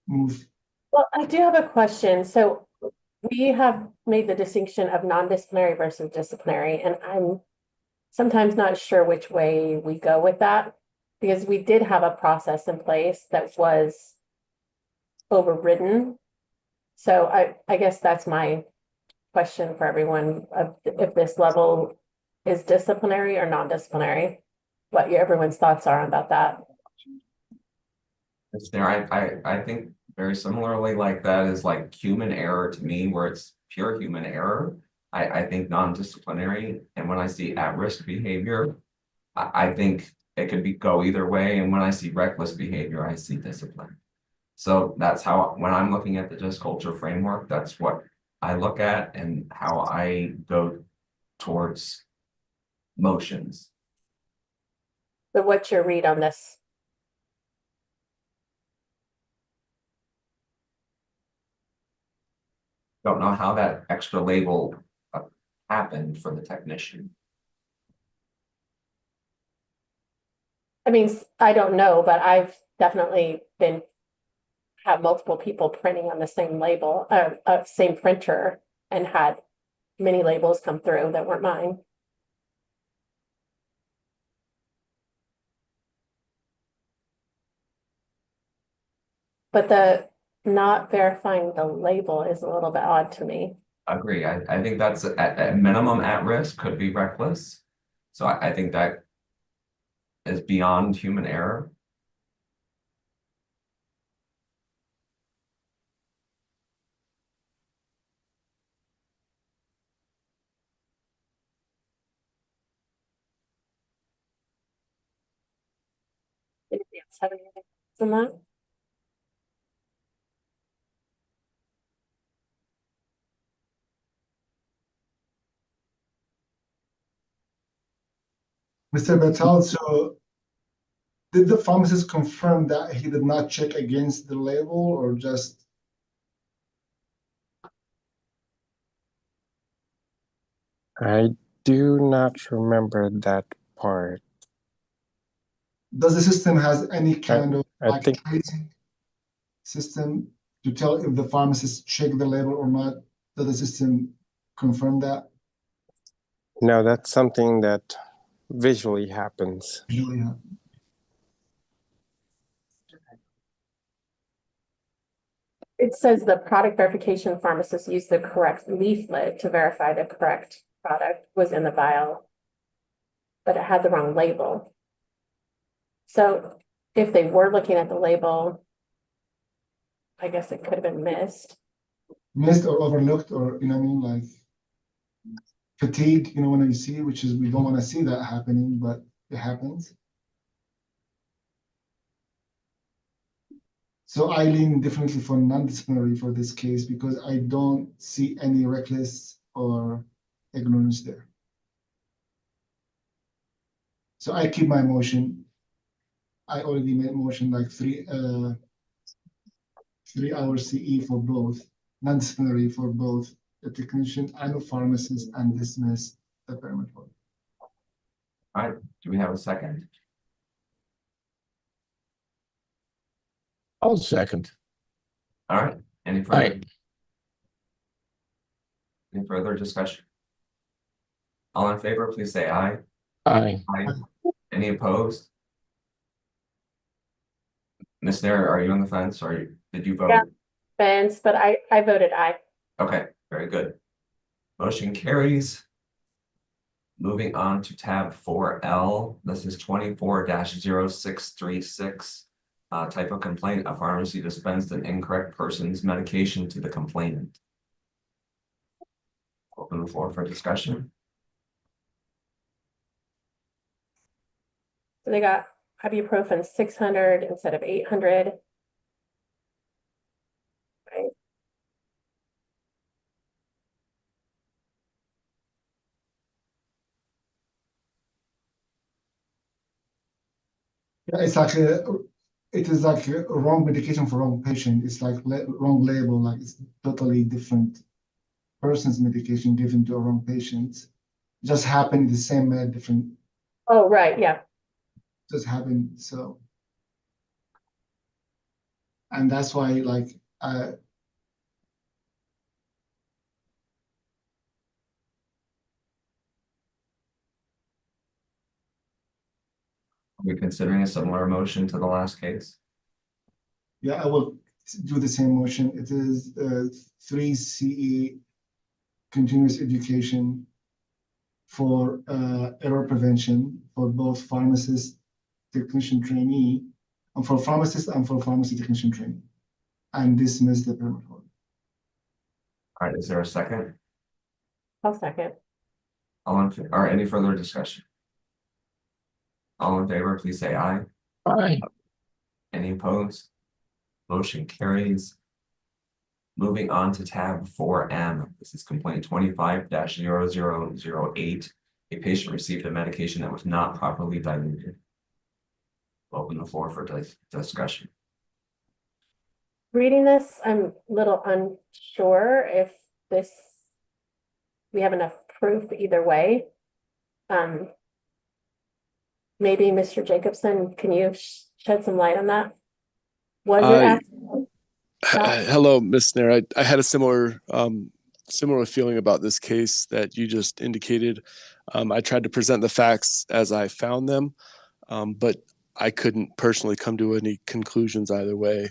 move.
Well, I do have a question. So we have made the distinction of non-disciplinary versus disciplinary, and I'm sometimes not sure which way we go with that, because we did have a process in place that was overridden. So I guess that's my question for everyone of if this level is disciplinary or non-disciplinary. What everyone's thoughts are about that.
It's there, I think very similarly like that is like human error to me, where it's pure human error. I think non-disciplinary, and when I see at-risk behavior, I think it could go either way, and when I see reckless behavior, I see discipline. So that's how, when I'm looking at the just culture framework, that's what I look at and how I go towards motions.
So what's your read on this?
Don't know how that extra label happened for the technician.
I mean, I don't know, but I've definitely had multiple people printing on the same label, same printer, and had many labels come through that weren't mine. But the not verifying the label is a little bit odd to me.
Agree. I think that's at minimum at risk, could be reckless. So I think that is beyond human error.
Anybody else have anything on that?
Mr. Batal, so did the pharmacist confirm that he did not check against the label or just?
I do not remember that part.
Does the system has any kind of
I
like
think
tracing system to tell if the pharmacist checked the label or not? Does the system confirm that?
no, that's something that visually happens.
Usually happens.
It says the product verification pharmacist used the correct leaflet to verify the correct product was in the vial, but it had the wrong label. So if they were looking at the label, I guess it could have been missed.
Missed or overlooked, or you know what I mean, like fatigue, you know, when you see, which is we don't want to see that happening, but it happens. So I lean definitely for non-disciplinary for this case because I don't see any reckless or ignorance there. So I keep my motion. I already made motion like 3 hours CE for both, non-disciplinary for both the technician and the pharmacist, and dismiss the permit holder.
All right, do we have a second?
I'll second.
All right, any
Aye.
further discussion? All in favor, please say aye.
Aye.
Aye. Any opposed? Ms. Nair, are you on the fence or did you vote?
Yeah. Fence, but I voted aye.
Okay, very good. Motion carries. Moving on to tab 4L, this is 24-0636. Type of complaint, a pharmacy dispensed an incorrect person's medication to the complainant. Open the floor for discussion.
So they got ibuprofen 600 instead of 800. Right.
Yeah, it's like it is like a wrong medication for wrong patient. It's like wrong label, like it's totally different person's medication given to a wrong patient. Just happened the same med, different.
Oh, right, yeah.
Just happened so. And that's why like
Are we considering a similar motion to the last case?
yeah, I will do the same motion. It is 3 CE continuous education for error prevention for both pharmacist, technician trainee, and for pharmacist and for pharmacy technician trainee, and dismiss the permit holder.
All right, is there a second?
I'll second.
Or any further discussion? All in favor, please say aye.
Aye.
Any opposed? Motion carries. Moving on to tab 4M. This is complaint 25-0008. A patient received a medication that was not properly diluted. Open the floor for discussion.
Reading this, I'm a little unsure if we have enough proof either way. Maybe Mr. Jacobson, can you shed some light on that? Was it accidental?
Hello, Ms. Nair. I had a similar feeling about this case that you just indicated. I tried to present the facts as I found them, but I couldn't personally come to any conclusions either way.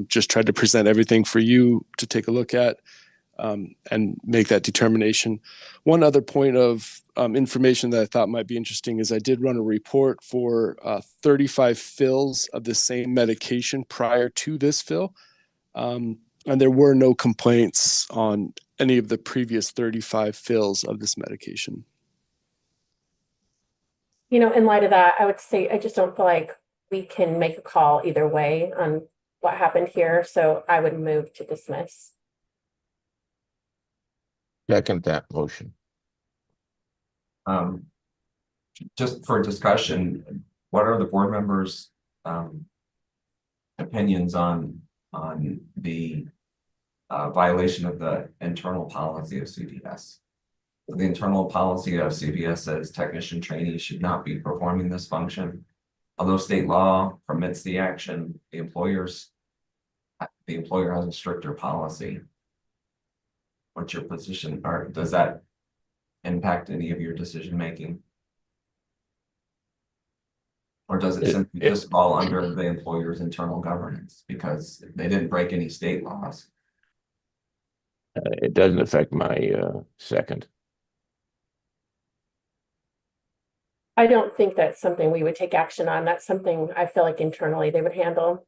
Just tried to present everything for you to take a look at and make that determination. One other point of information that I thought might be interesting is I did run a report for 35 fills of the same medication prior to this fill. And there were no complaints on any of the previous 35 fills of this medication.
You know, in light of that, I would say I just don't feel like we can make a call either way on what happened here. So I would move to dismiss.
Second that motion.
Just for discussion, what are the board members' opinions on the violation of the internal policy of CVS? The internal policy of CVS says technician trainees should not be performing this function. Although state law permits the action, the employer has a stricter policy. What's your position, or does that impact any of your decision making? Or does it simply just fall under the employer's internal governance because they didn't break any state laws?
It doesn't affect my second.
I don't think that's something we would take action on. That's something I feel like internally they would handle.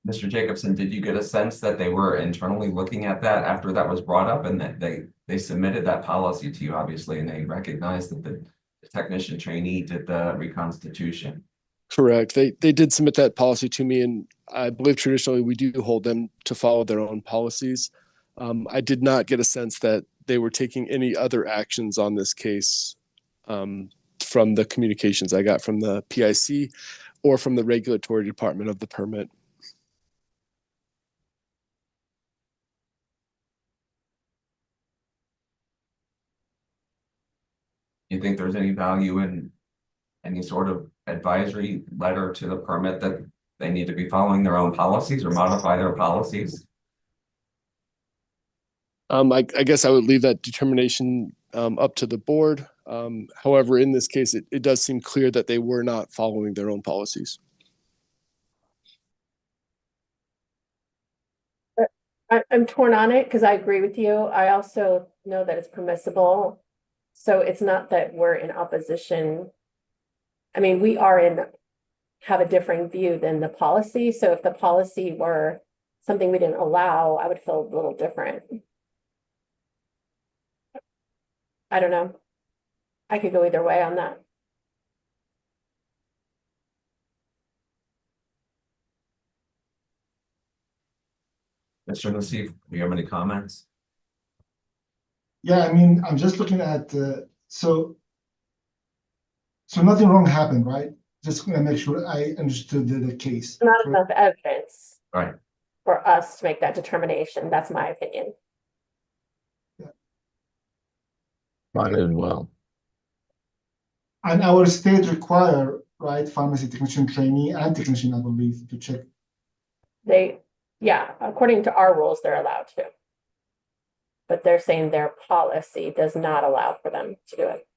Mr. Jacobson, did you get a sense that they were internally looking at that after that was brought up and that they submitted that policy to you, obviously, and they recognized that the technician trainee did the reconstitution?
Correct. They did submit that policy to me, and I believe traditionally we do hold them to follow their own policies. I did not get a sense that they were taking any other actions on this case from the communications I got from the PIC or from the regulatory department of the permit.
You think there's any value in any sort of advisory letter to the permit that they need to be following their own policies or modify their policies?
I guess I would leave that determination up to the board. However, in this case, it does seem clear that they were not following their own policies.
I'm torn on it because I agree with you. I also know that it's permissible. So it's not that we're in opposition. I mean, we have a differing view than the policy. So if the policy were something we didn't allow, I would feel a little different. I don't know. I could go either way on that.
Mr. Nassif, do you have any comments?
Yeah, I mean, I'm just looking at, so nothing wrong happened, right? Just gonna make sure I understood the case.
Not enough evidence
Right.
for us to make that determination. That's my opinion.
Mine as well.
And our state require, right, pharmacy technician trainee and technician, I believe, to check.
Yeah, according to our rules, they're allowed to. But they're saying their policy does not allow for them to do it.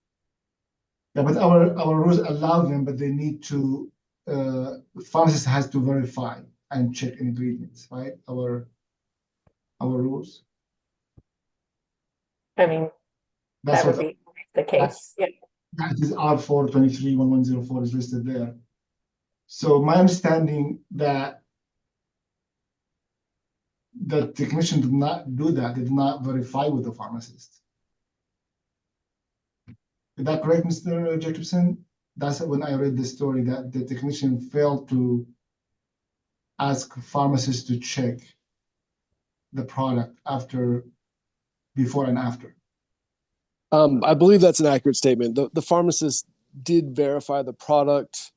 Yeah, but our rules allow them, but they need to, pharmacist has to verify and check ingredients, right? our rules?
I mean,
That's
that would
what,
be the case, yeah.
that is R4231104 is listed there. So my understanding that the technician did not do that, did not verify with the pharmacist. Is that correct, Mr. Jacobson? That's when I read the story, that the technician failed to ask pharmacists to check the product before and after.
I believe that's an accurate statement. The pharmacist did verify the product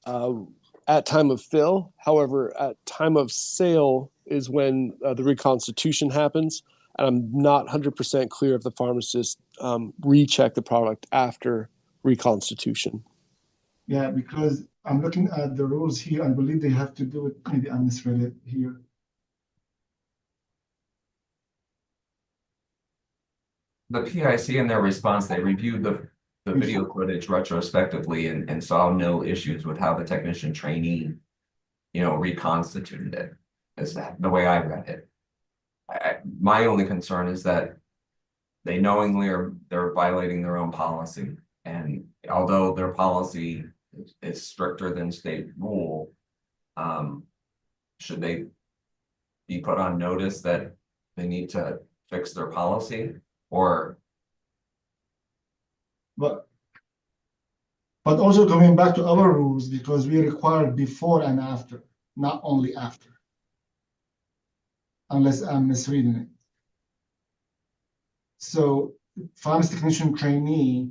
at time of fill. However, at time of sale is when the reconstitution happens. And I'm not 100% clear if the pharmacist rechecked the product after reconstitution.
Yeah, because I'm looking at the rules here. I believe they have to do it. Maybe I misread it here.
The PIC in their response, they reviewed the video footage retrospectively and saw no issues with how the technician trainee, reconstituted it. Is that the way I read it? My only concern is that they knowingly they're violating their own policy. And although their policy is stricter than state rule, should they be put on notice that they need to fix their policy? Or
But also coming back to our rules, because we require before and after, not only after. Unless I'm misreading it. So pharmacy technician trainee,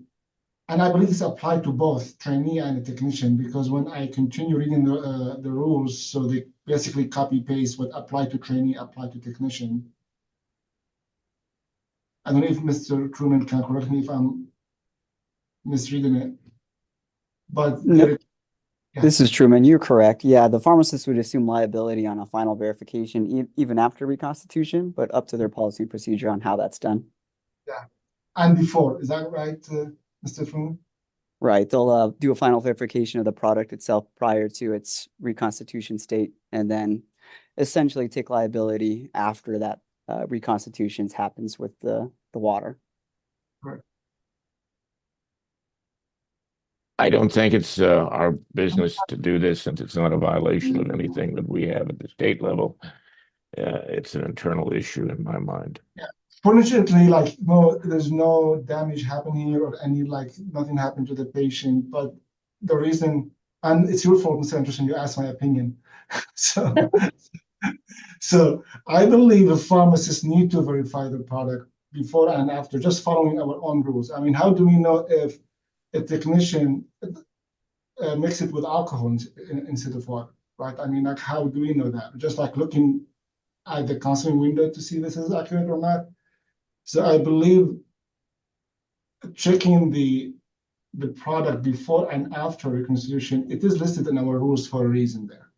and I believe this applied to both trainee and the technician, because when I continue reading the rules, so they basically copy paste what applied to trainee, apply to technician. I don't know if Mr. Truman can correct me if I'm misreading it, but
no, this is Truman. You're correct. Yeah, the pharmacist would assume liability on a final verification, even after reconstitution, but up to their policy and procedure on how that's done.
Yeah, and before, is that right, Mr. Truman?
Right. They'll do a final verification of the product itself prior to its reconstitution state, and then essentially take liability after that reconstitution happens with the water.
Right.
I don't think it's our business to do this, since it's not a violation of anything that we have at the state level. It's an internal issue in my mind.
Yeah. Fortunately, no, there's no damage happening here or nothing happened to the patient. But the reason, and it's your fault, Mr. Anderson, you asked my opinion. So I believe the pharmacists need to verify the product before and after, just following our own rules. I mean, how do we know if a technician mix it with alcohol instead of water, right? I mean, how do we know that? Just looking at the counseling window to see this is accurate or not. So I believe checking the product before and after reconstitution, it is listed in our rules for a reason there,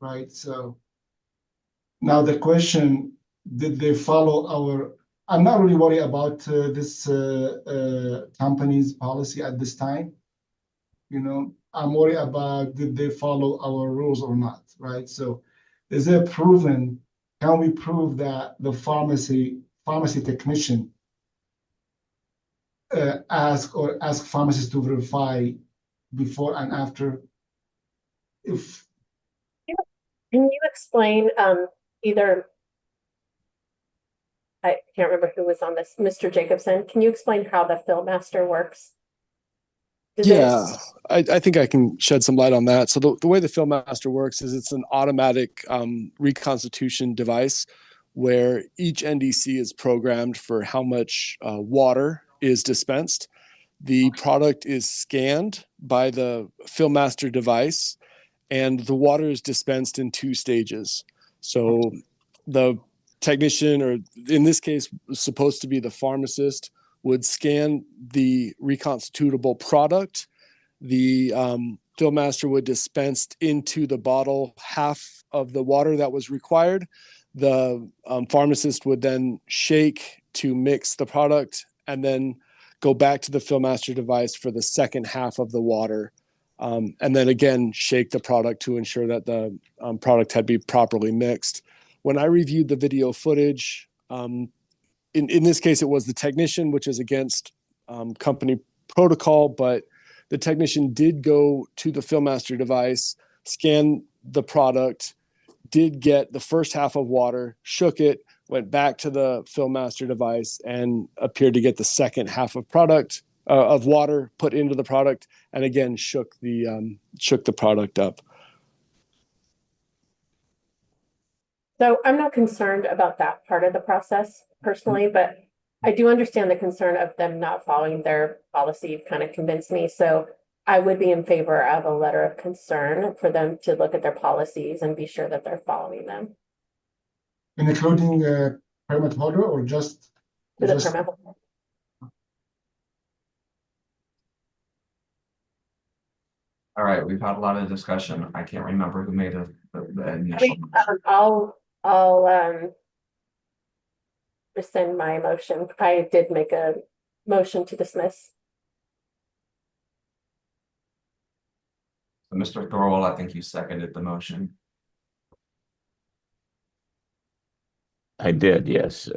right? So now the question, did they follow I'm not really worried about this company's policy at this time. I'm worried about did they follow our rules or not, right? So is it proven, can we prove that the pharmacy technician ask pharmacists to verify before and after?
Can you explain either, I can't remember who was on this, Mr. Jacobson, can you explain how the fill master works?
I think I can shed some light on that. So the way the Fill Master works is it's an automatic reconstitution device where each NDC is programmed for how much water is dispensed. The product is scanned by the Fill Master device, and the water is dispensed in 2 stages. So the technician, or in this case, supposed to be the pharmacist, would scan the reconstitutable product. The Fill Master would dispense into the bottle half of the water that was required. The pharmacist would then shake to mix the product and then go back to the Fill Master device for the second half of the water. And then again, shake the product to ensure that the product had been properly mixed. when I reviewed the video footage, in this case, it was the technician, which is against company protocol, but the technician did go to the Fieldmaster device, scan the product, did get the first half of water, shook it, went back to the Fieldmaster device, and appeared to get the second half of product of water put into the product, and again shook the product up.
So I'm not concerned about that part of the process personally, but I do understand the concern of them not following their policy. You've kind of convinced me. So I would be in favor of a letter of concern for them to look at their policies and be sure that they're following them.
Including permit holder or just?
To the permit holder.
All right, we've had a lot of discussion. I can't remember who made the
I
initial.
think, I'll rescind my motion. I did make a motion to dismiss.
So Mr. Thorwald, I think you seconded the motion.
I did, yes.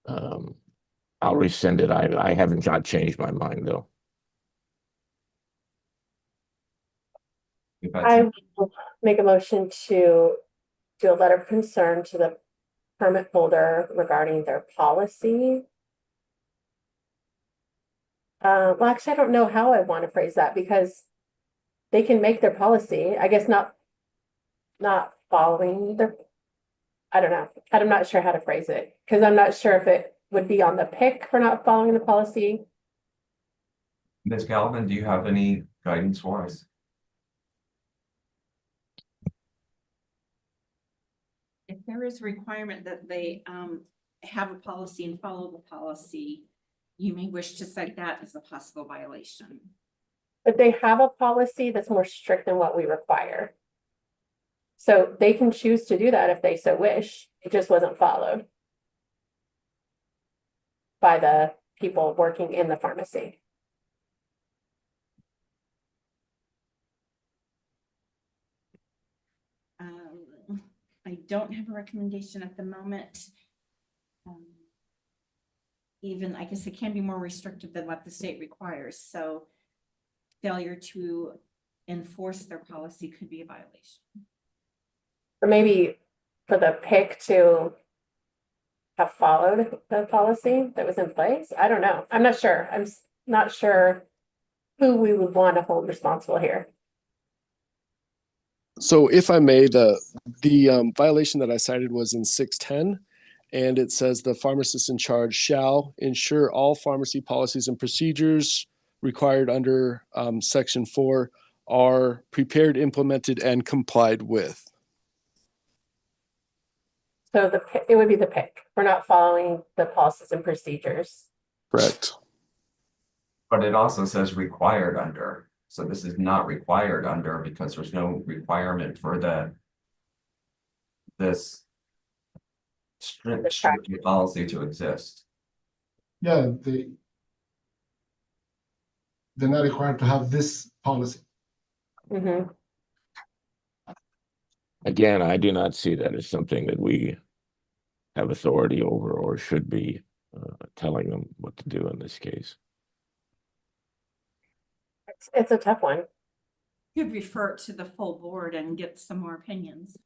I'll rescind it. I haven't changed my mind though.
I will make a motion to do a letter of concern to the permit holder regarding their policy. Well, actually, I don't know how I want to phrase that because they can make their policy, I guess not following their, I don't know. I'm not sure how to phrase it because I'm not sure if it would be on the pick for not following the policy.
Ms. Galvin, do you have any guidance for us?
If there is a requirement that they have a policy and follow the policy, you may wish to cite that as a possible violation.
But they have a policy that's more strict than what we require. So they can choose to do that if they so wish. It just wasn't followed by the people working in the pharmacy.
I don't have a recommendation at the moment. Even, I guess it can be more restrictive than what the state requires. So failure to enforce their policy could be a violation.
Or maybe for the PIC to have followed the policy that was in place. I don't know. I'm not sure. I'm not sure who we would want to hold responsible here.
So if I may, the violation that I cited was in 610, and it says the pharmacist in charge shall ensure all pharmacy policies and procedures required under section 4 are prepared, implemented, and complied with.
So it would be the PIC. We're not following the policies and procedures.
Correct.
But it also says required under. So this is not required under because there's no requirement for this strict policy to exist.
Yeah, they're not required to have this policy.
Mm-hmm.
Again, I do not see that as something that we have authority over or should be telling them what to do in this case.
It's a tough one.
You could refer it to the full board and get some more opinions.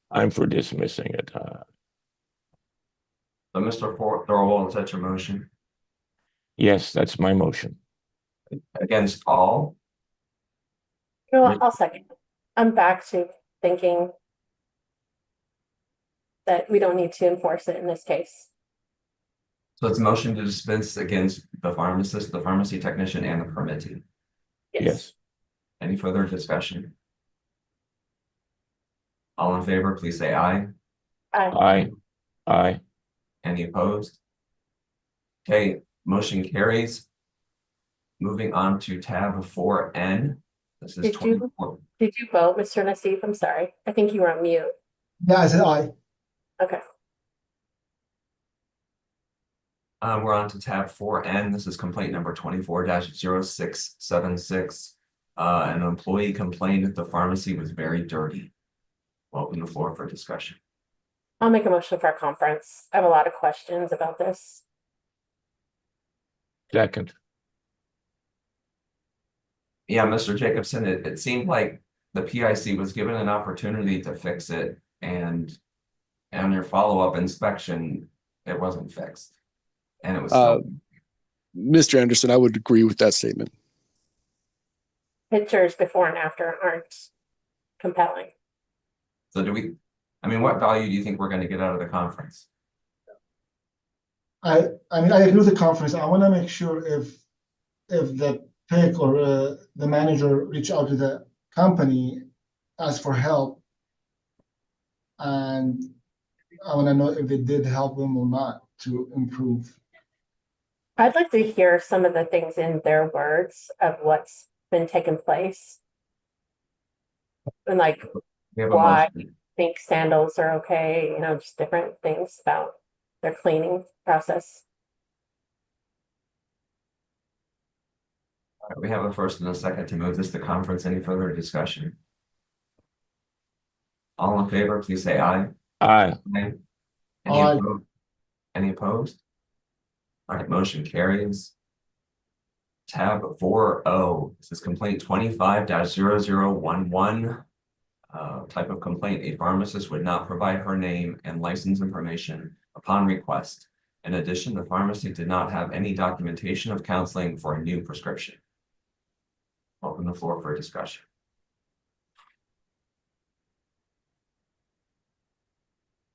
I'm for dismissing it.
So Mr. Thorwald, is that your motion?
Yes, that's my motion.
Against all?
You know what? I'll second. I'm back to thinking that we don't need to enforce it in this case.
So it's a motion to dismiss against the pharmacist, the pharmacy technician, and the permittee.
Yes.
Any further discussion? All in favor, please say aye.
Aye. Aye.
Any opposed? Okay, motion carries. Moving on to tab 4N. This is
Did you vote, Mr. Nassif? I'm sorry. I think you were on mute.
Yeah, I said aye.
Okay.
We're on to tab 4N. This is complaint number 24-0676. An employee complained that the pharmacy was very dirty. Open the floor for discussion.
I'll make a motion for a conference. I have a lot of questions about this.
Second.
Yeah, Mr. Jacobson, it seemed like the PIC was given an opportunity to fix it, and on your follow-up inspection, it wasn't fixed. And it was still
Mr. Anderson, I would agree with that statement.
Pictures before and after aren't compelling.
so I mean, what value do you think we're going to get out of the conference?
I mean, I agree with the conference. I want to make sure if the PIC or the manager reach out to the company, ask for help, and I want to know if they did help them or not to improve.
I'd like to hear some of the things in their words of what's been taking place. And like
We have a
why
motion.
think sandals are okay, you know, just different things about their cleaning process.
All right, we have a first and a second to move this to conference. Any further discussion? All in favor, please say aye.
Aye.
Aye.
Aye.
Any opposed? All right, motion carries. Tab 4O, this is complaint 25-0011. Type of complaint, a pharmacist would not provide her name and license information upon request. In addition, the pharmacy did not have any documentation of counseling for a new prescription. Open the floor for discussion.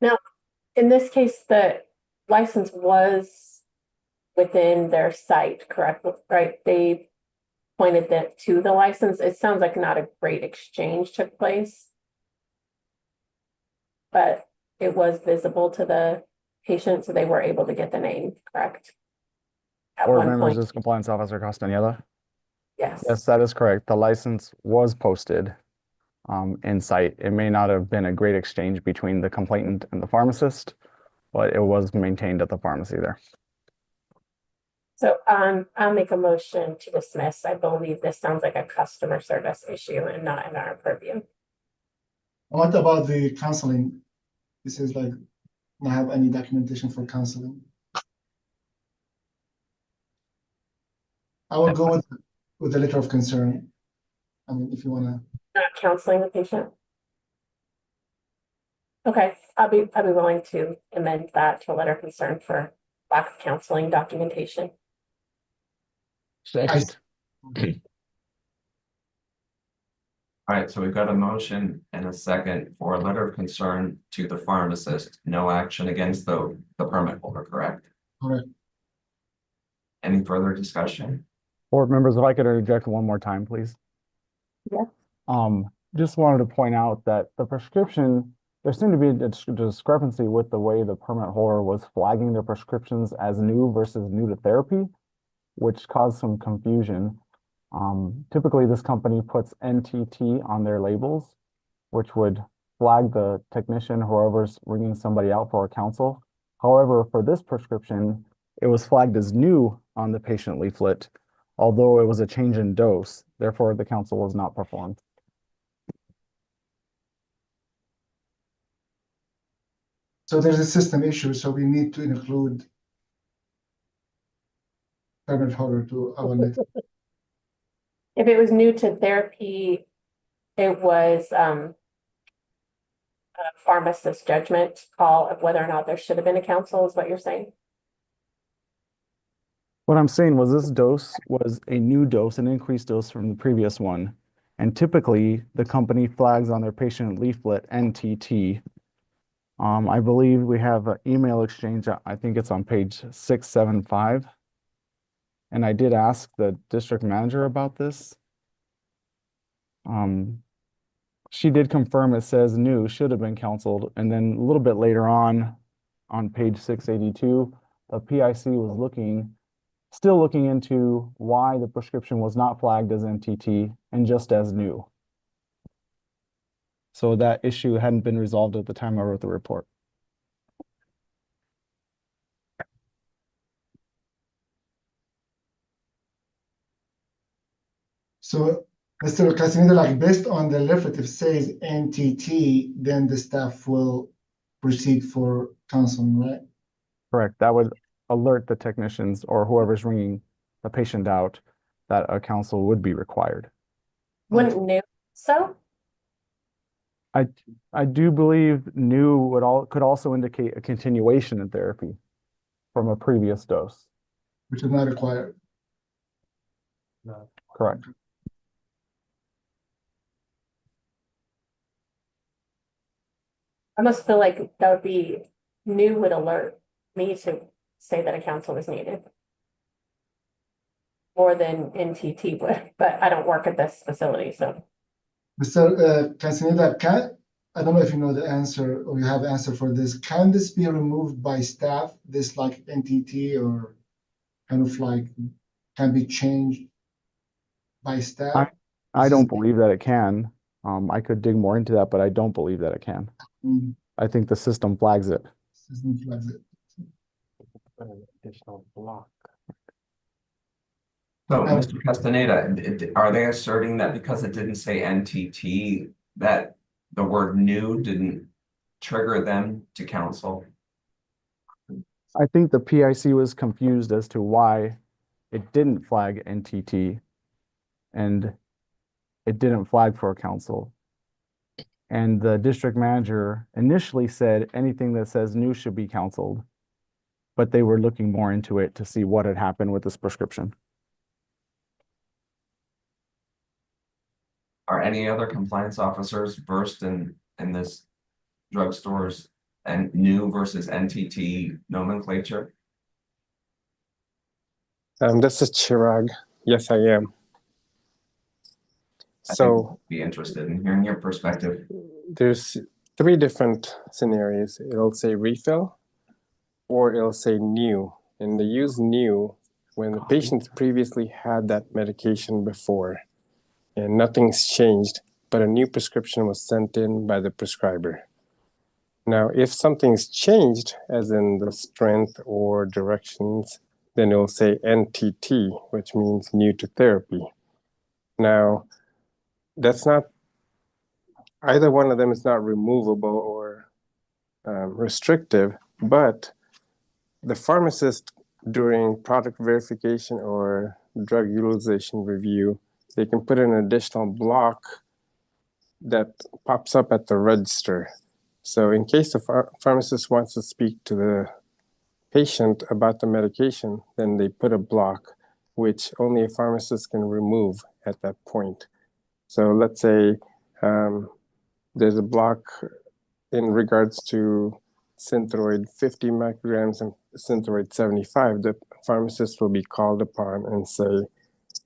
Now, in this case, the license was within their site, correct? Right? They pointed that to the license. It sounds like not a great exchange took place, but it was visible to the patient, so they were able to get the name, correct? At
Board
one
members,
point,
this is Compliance Officer Castañeda.
yes.
Yes, that is correct. The license was posted in site. It may not have been a great exchange between the complainant and the pharmacist, but it was maintained at the pharmacy there.
So I'll make a motion to dismiss. I believe this sounds like a customer service issue and not in our purview.
What about the counseling? This is like not have any documentation for counseling. I will go with the letter of concern. I mean, if you wanna.
Not counseling the patient. Okay, I'll be willing to amend that to a letter of concern for lack of counseling documentation.
Second.
All right, so we've got a motion and a second for a letter of concern to the pharmacist. No action against the permit holder, correct?
Correct.
Any further discussion?
Board members, if I could interject one more time, please.
Yeah.
Just wanted to point out that the prescription, there seemed to be a discrepancy with the way the permit holder was flagging their prescriptions as new versus new to therapy, which caused some confusion. Typically, this company puts NTT on their labels, which would flag the technician, whoever's ringing somebody out for a counsel. However, for this prescription, it was flagged as new on the patient leaflet, although it was a change in dose. Therefore, the counsel was not performed.
So there's a system issue, so we need to include permit holder to our list.
If it was new to therapy, it was a pharmacist judgment call of whether or not there should have been a counsel, is what you're saying?
What I'm saying was this dose was a new dose, an increased dose from the previous one. And typically, the company flags on their patient leaflet NTT. I believe we have an email exchange. I think it's on page 675. And I did ask the district manager about this. She did confirm it says new, should have been counseled. And then a little bit later on page 682, the PIC was still looking into why the prescription was not flagged as NTT and just as new. So that issue hadn't been resolved at the time I wrote the report.
So, Mr. Castaneda, like based on the leaflet, if it says NTT, then the staff will proceed for counseling, right?
Correct. That would alert the technicians or whoever's ringing the patient out that a counsel would be required.
Wouldn't new, so?
I do believe new could also indicate a continuation in therapy from a previous dose.
Which is not required.
Correct.
I must feel like that would be, new would alert me to say that a counsel is needed. More than NTT would, but I don't work at this facility, so.
Mr. Castaneda, I don't know if you know the answer or you have the answer for this. Can this be removed by staff, this like NTT or kind of like can be changed by staff?
I don't believe that it can. I could dig more into that, but I don't believe that it can. I think the system flags it.
System flags it.
An additional block.
So, Mr. Castaneda, are they asserting that because it didn't say NTT, that the word new didn't trigger them to counsel?
I think the PIC was confused as to why it didn't flag NTT and it didn't flag for a counsel. And the district manager initially said anything that says new should be counseled, but they were looking more into it to see what had happened with this prescription.
Are any other compliance officers versed in this drugstore's and new versus NTT nomenclature?
This is Chirag. Yes, I am. So
I'd be interested in hearing your perspective.
there's 3 different scenarios. It'll say refill or it'll say new. And they use new when the patients previously had that medication before and nothing's changed, but a new prescription was sent in by the prescriber. Now, if something's changed, as in the strength or directions, then it'll say NTT, which means new to therapy. Now, that's not, either one of them is not removable or restrictive, but the pharmacist during product verification or drug utilization review, they can put an additional block that pops up at the register. So in case the pharmacist wants to speak to the patient about the medication, then they put a block, which only a pharmacist can remove at that point. So let's say there's a block in regards to Synthroid 50 micrograms and Synthroid 75. The pharmacist will be called upon and say,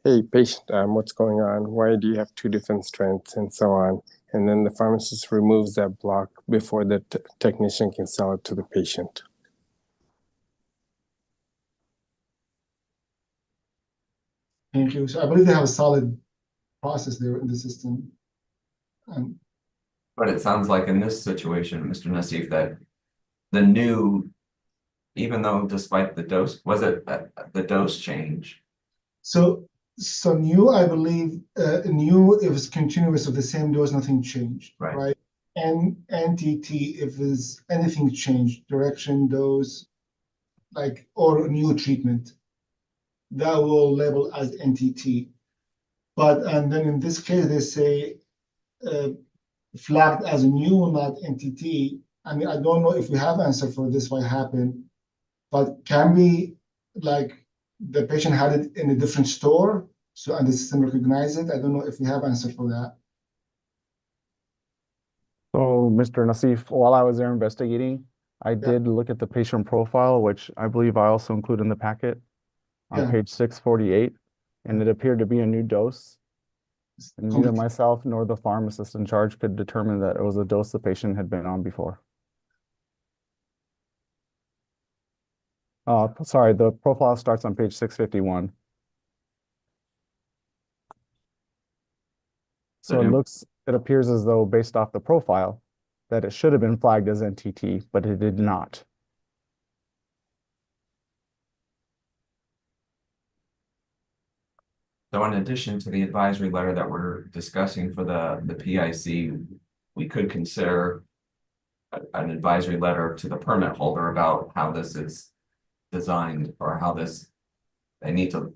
hey, patient, what's going on? Why do you have 2 different strengths and so on? And then the pharmacist removes that block before the technician can sell it to the patient.
Thank you. So I believe they have a solid process there in the system.
But it sounds like in this situation, Mr. Nassif, that the new, even though despite the dose, was it the dose change?
So new, I believe, new, if it's continuous of the same dose, nothing changed, right? And NTT, if there's anything changed, direction, dose, like, or new treatment, that will label as NTT. But, and then in this case, they say flagged as new, not NTT. I mean, I don't know if we have answer for this, what happened, but can we, like, the patient had it in a different store, so and the system recognized it? I don't know if we have answer for that.
So, Mr. Nassif, while I was there investigating, I did look at the patient profile, which I believe I also include in the packet on page 648, and it appeared to be a new dose. And neither myself nor the pharmacist in charge could determine that it was a dose the patient had been on before. Sorry, the profile starts on page 651. So it appears as though, based off the profile, that it should have been flagged as NTT, but it did not.
So in addition to the advisory letter that we're discussing for the PIC, we could consider an advisory letter to the permit holder about how this is designed or how this,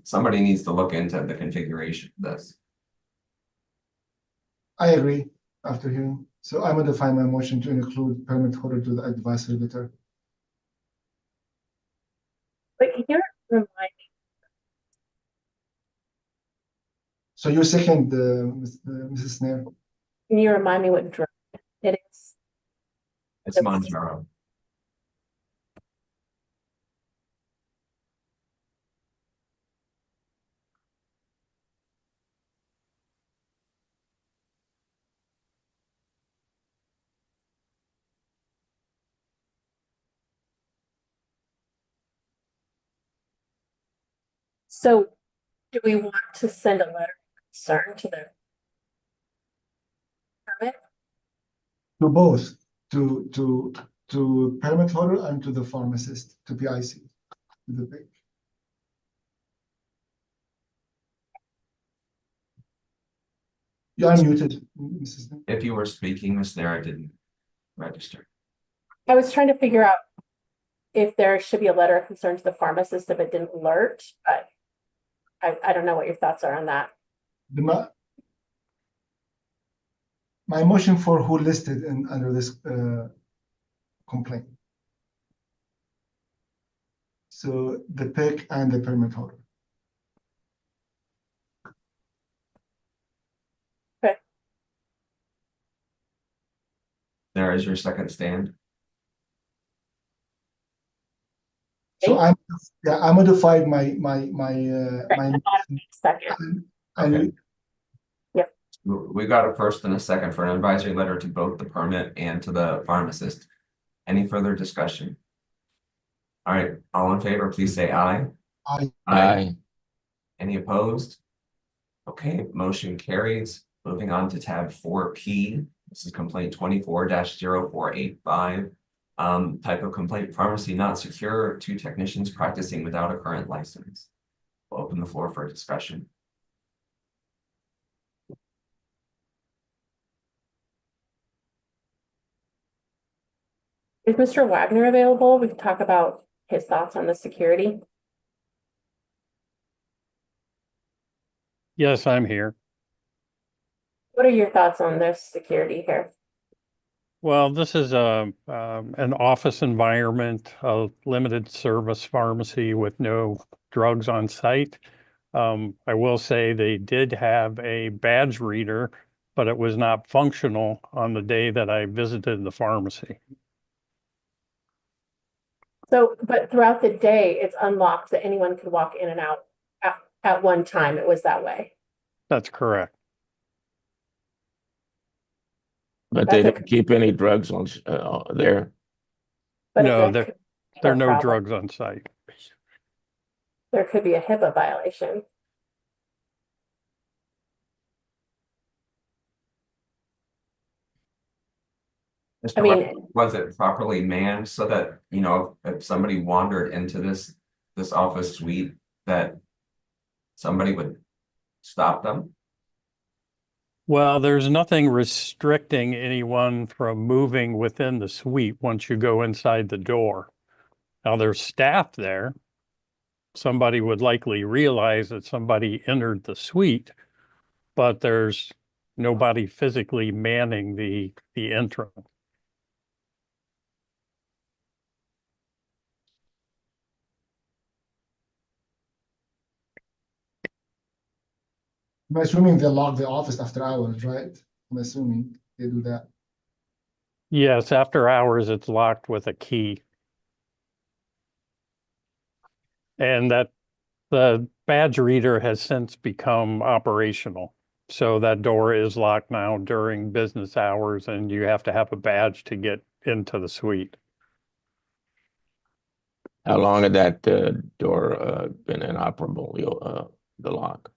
somebody needs to look into the configuration of this.
I agree after hearing. So I modify my motion to include permit holder to the advisory letter.
But you're reminding,
So you second, Mrs. Snare?
can you remind me what drug it is?
It's Monjaro.
So do we want to send a letter of concern to the permit?
To both, to permit holder and to the pharmacist, to PIC, to the PIC. You are muted, Mrs. Snare.
If you were speaking, Ms. Nair, I didn't register.
I was trying to figure out if there should be a letter of concern to the pharmacist if it didn't alert, but I don't know what your thoughts are on that.
My motion for who listed under this complaint. So the PIC and the permit holder.
There is your second stand.
So I modified my
Second.
Okay. We got a first and a second for an advisory letter to both the permit and to the pharmacist. Any further discussion? All right, all in favor, please say aye.
Aye.
Any opposed? Okay, motion carries. Moving on to tab 4P. This is complaint 24-0485. Type of complaint, pharmacy not secure, 2 technicians practicing without a current license. We'll open the floor for discussion.
Is Mr. Wagner available? We can talk about his thoughts on the security.
Yes, I'm here.
What are your thoughts on this security here?
Well, this is an office environment, a limited service pharmacy with no drugs on site. I will say they did have a badge reader, but it was not functional on the day that I visited the pharmacy.
So, but throughout the day, it's unlocked that anyone could walk in and out at one time. It was that way.
That's correct.
But they didn't keep any drugs on there.
But
No,
it's
there are no
problem.
drugs on site.
There could be a HIPAA violation.
Mr.
I mean-
Wagner, was it properly manned so that, you know, if somebody wandered into this office suite, that somebody would stop them?
Well, there's nothing restricting anyone from moving within the suite once you go inside the door. Now, there's staff there. Somebody would likely realize that somebody entered the suite, but there's nobody physically manning the entrance.
I'm assuming they lock the office after hours, right? I'm assuming they do that.
Yes, after hours, it's locked with a key. And that the badge reader has since become operational. So that door is locked now during business hours, and you have to have a badge to get into the suite.
How long had that door been inoperable, the lock?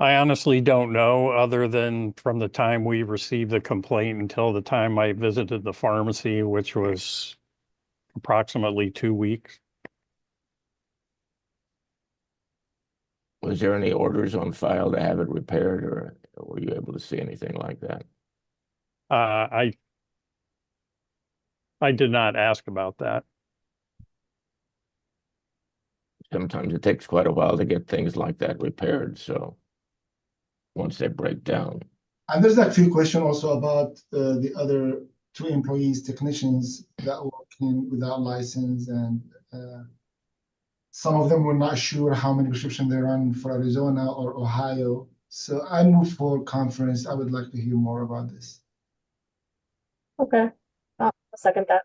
I honestly don't know, other than from the time we received the complaint until the time I visited the pharmacy, which was approximately 2 weeks.
Was there any orders on file to have it repaired, or were you able to see anything like that?
I did not ask about that.
Sometimes it takes quite a while to get things like that repaired, so once they break down.
And there's a few questions also about the other 2 employees, technicians that work in without license, and some of them were not sure how many prescriptions they run for Arizona or Ohio. So I move for conference. I would like to hear more about this.
Okay, I'll second that.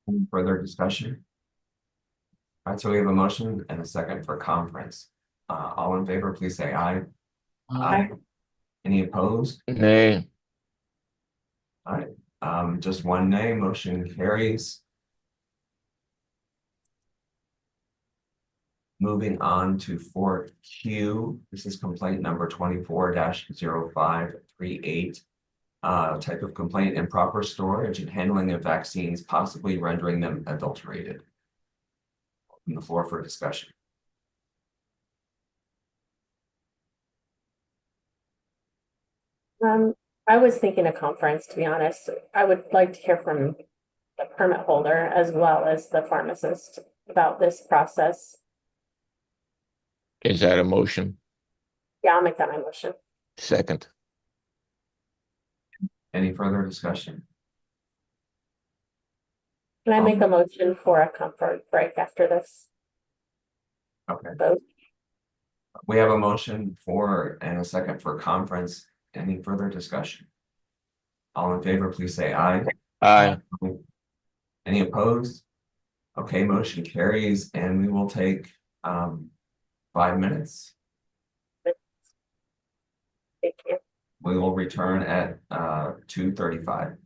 Any further discussion? All right, so we have a motion and a second for conference. All in favor, please say aye.
Aye.
Any opposed?
Nay.
All right, just 1 nay, motion carries. Moving on to 4Q, this is complaint number 24-0538. Type of complaint: improper storage and handling of vaccines, possibly rendering them adulterated. Open the floor for discussion.
I was thinking a conference, to be honest. I would like to hear from the permit holder as well as the pharmacist about this process.
Is that a motion?
Yeah, I'll make that my motion.
Second.
Any further discussion?
Can I make a motion for a comfort break after this
Okay,
vote?
we have a motion for and a second for conference. Any further discussion? All in favor, please say aye.
Aye.
Any opposed? Okay, motion carries, and we will take 5 minutes.
Thank you.
We will return at 2:35.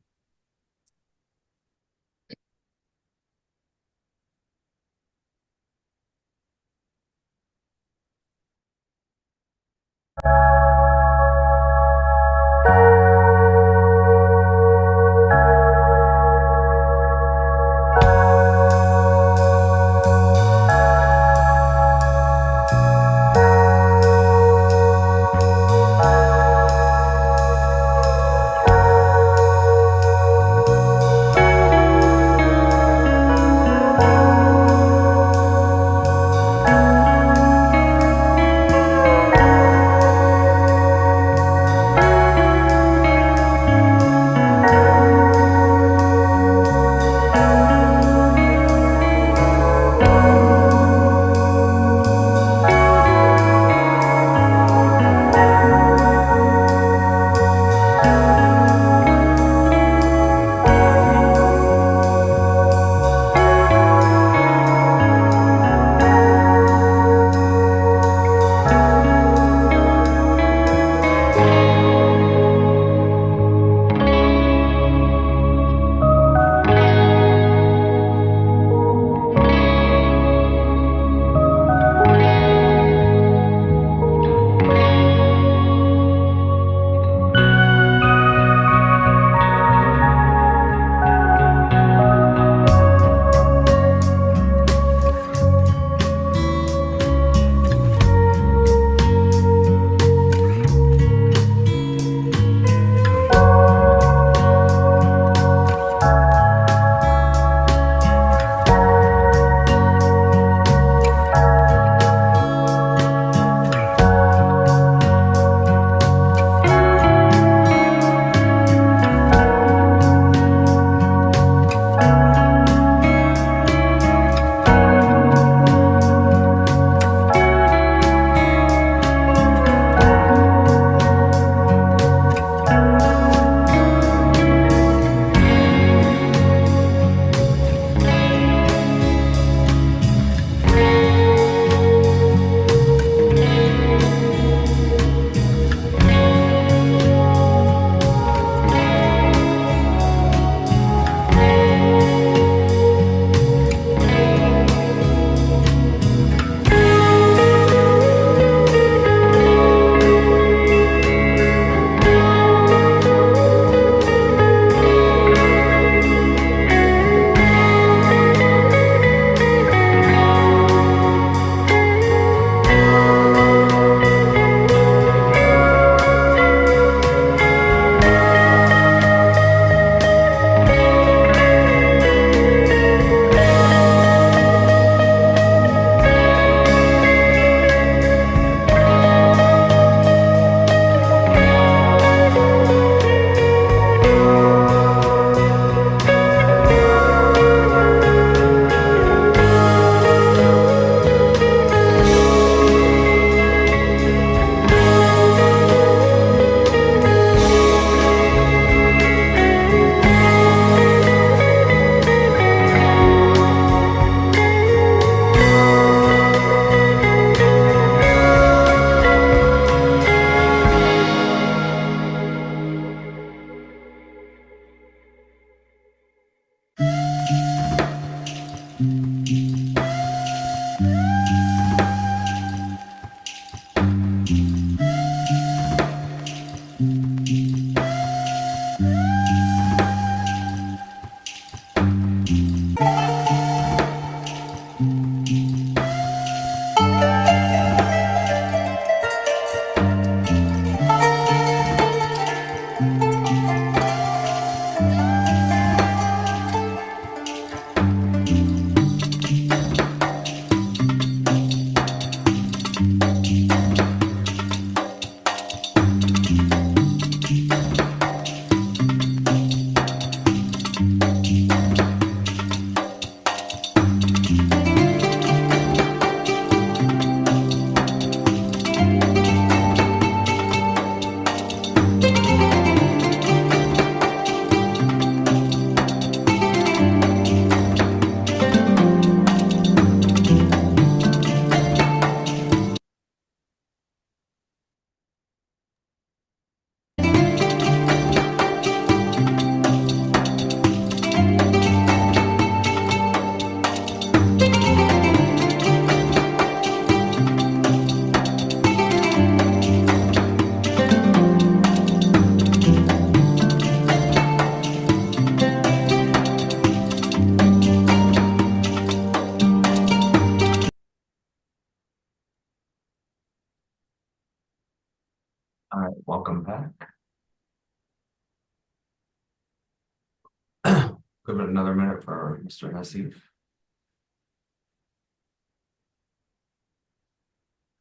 Give it another minute for Mr. Nassif.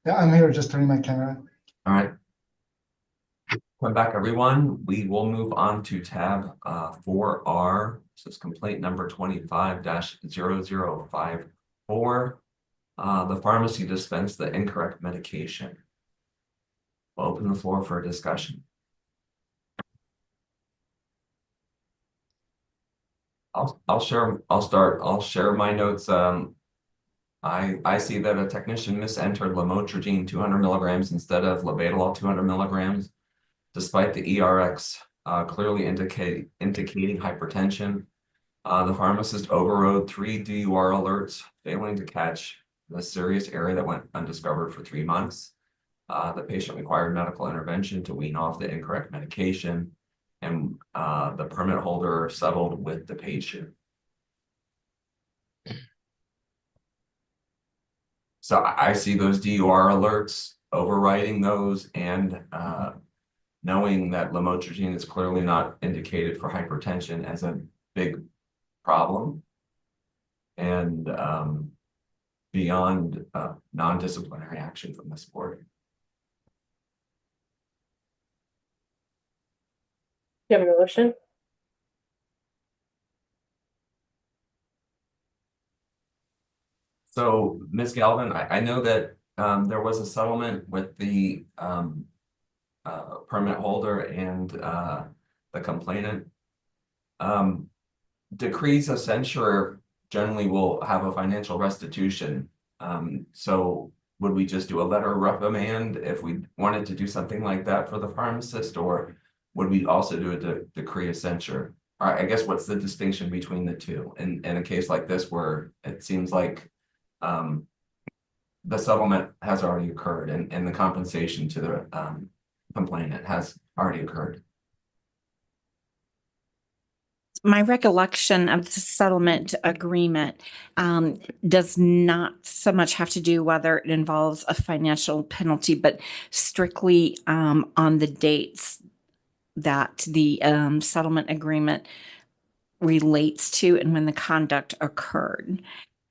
Yeah, I'm here, just turning my camera.
All right. Welcome back, everyone. We will move on to tab 4R. This is complaint number 25-0054. The pharmacy dispensed the incorrect medication. We'll open the floor for discussion. I'll share my notes. I see that a technician misentered lamotrigine 200 milligrams instead of labetalol 200 milligrams, despite the ERX clearly indicating hypertension. The pharmacist overrode 3 DUR alerts, failing to catch the serious error that went undiscovered for 3 months. The patient required medical intervention to wean off the incorrect medication, and the permit holder settled with the patient. So I see those DUR alerts, overriding those, and knowing that lamotrigine is clearly not indicated for hypertension as a big problem, and beyond non-disciplinary action from this board.
Do you have a motion?
So, Ms. Galvin, I know that there was a settlement with the permit holder and the complainant. Decrees of censure generally will have a financial restitution. So would we just do a letter of reprimand if we wanted to do something like that for the pharmacist, or would we also do a decree of censure? Or I guess what's the distinction between the two in a case like this where it seems like the settlement has already occurred and the compensation to the complainant has already occurred?
My recollection of the settlement agreement does not so much have to do whether it involves a financial penalty, but strictly on the dates that the settlement agreement relates to and when the conduct occurred.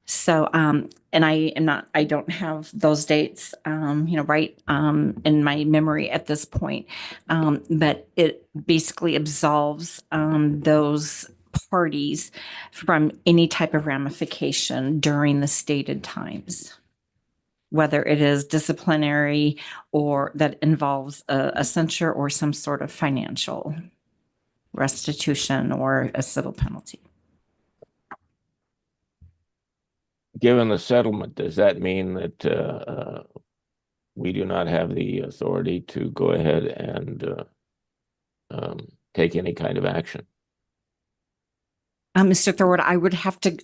So, and I don't have those dates, right in my memory at this point. But it basically absolves those parties from any type of ramification during the stated times, whether it is disciplinary or that involves a censure or some sort of financial restitution or a civil penalty.
Given the settlement, does that mean that we do not have the authority to go ahead and take any kind of action?
Mr. Thorwood, I would have to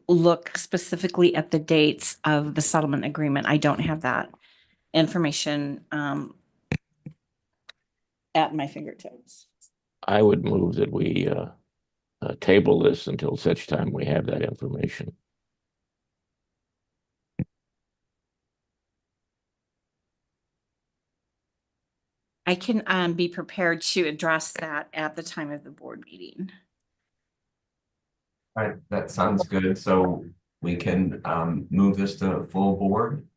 look specifically at the dates of the settlement agreement. I don't have that information at my fingertips.
I would move that we table this until such time we have that information.
I can be prepared to address that at the time of the board meeting.
All right, that sounds good. So we can move this to full board.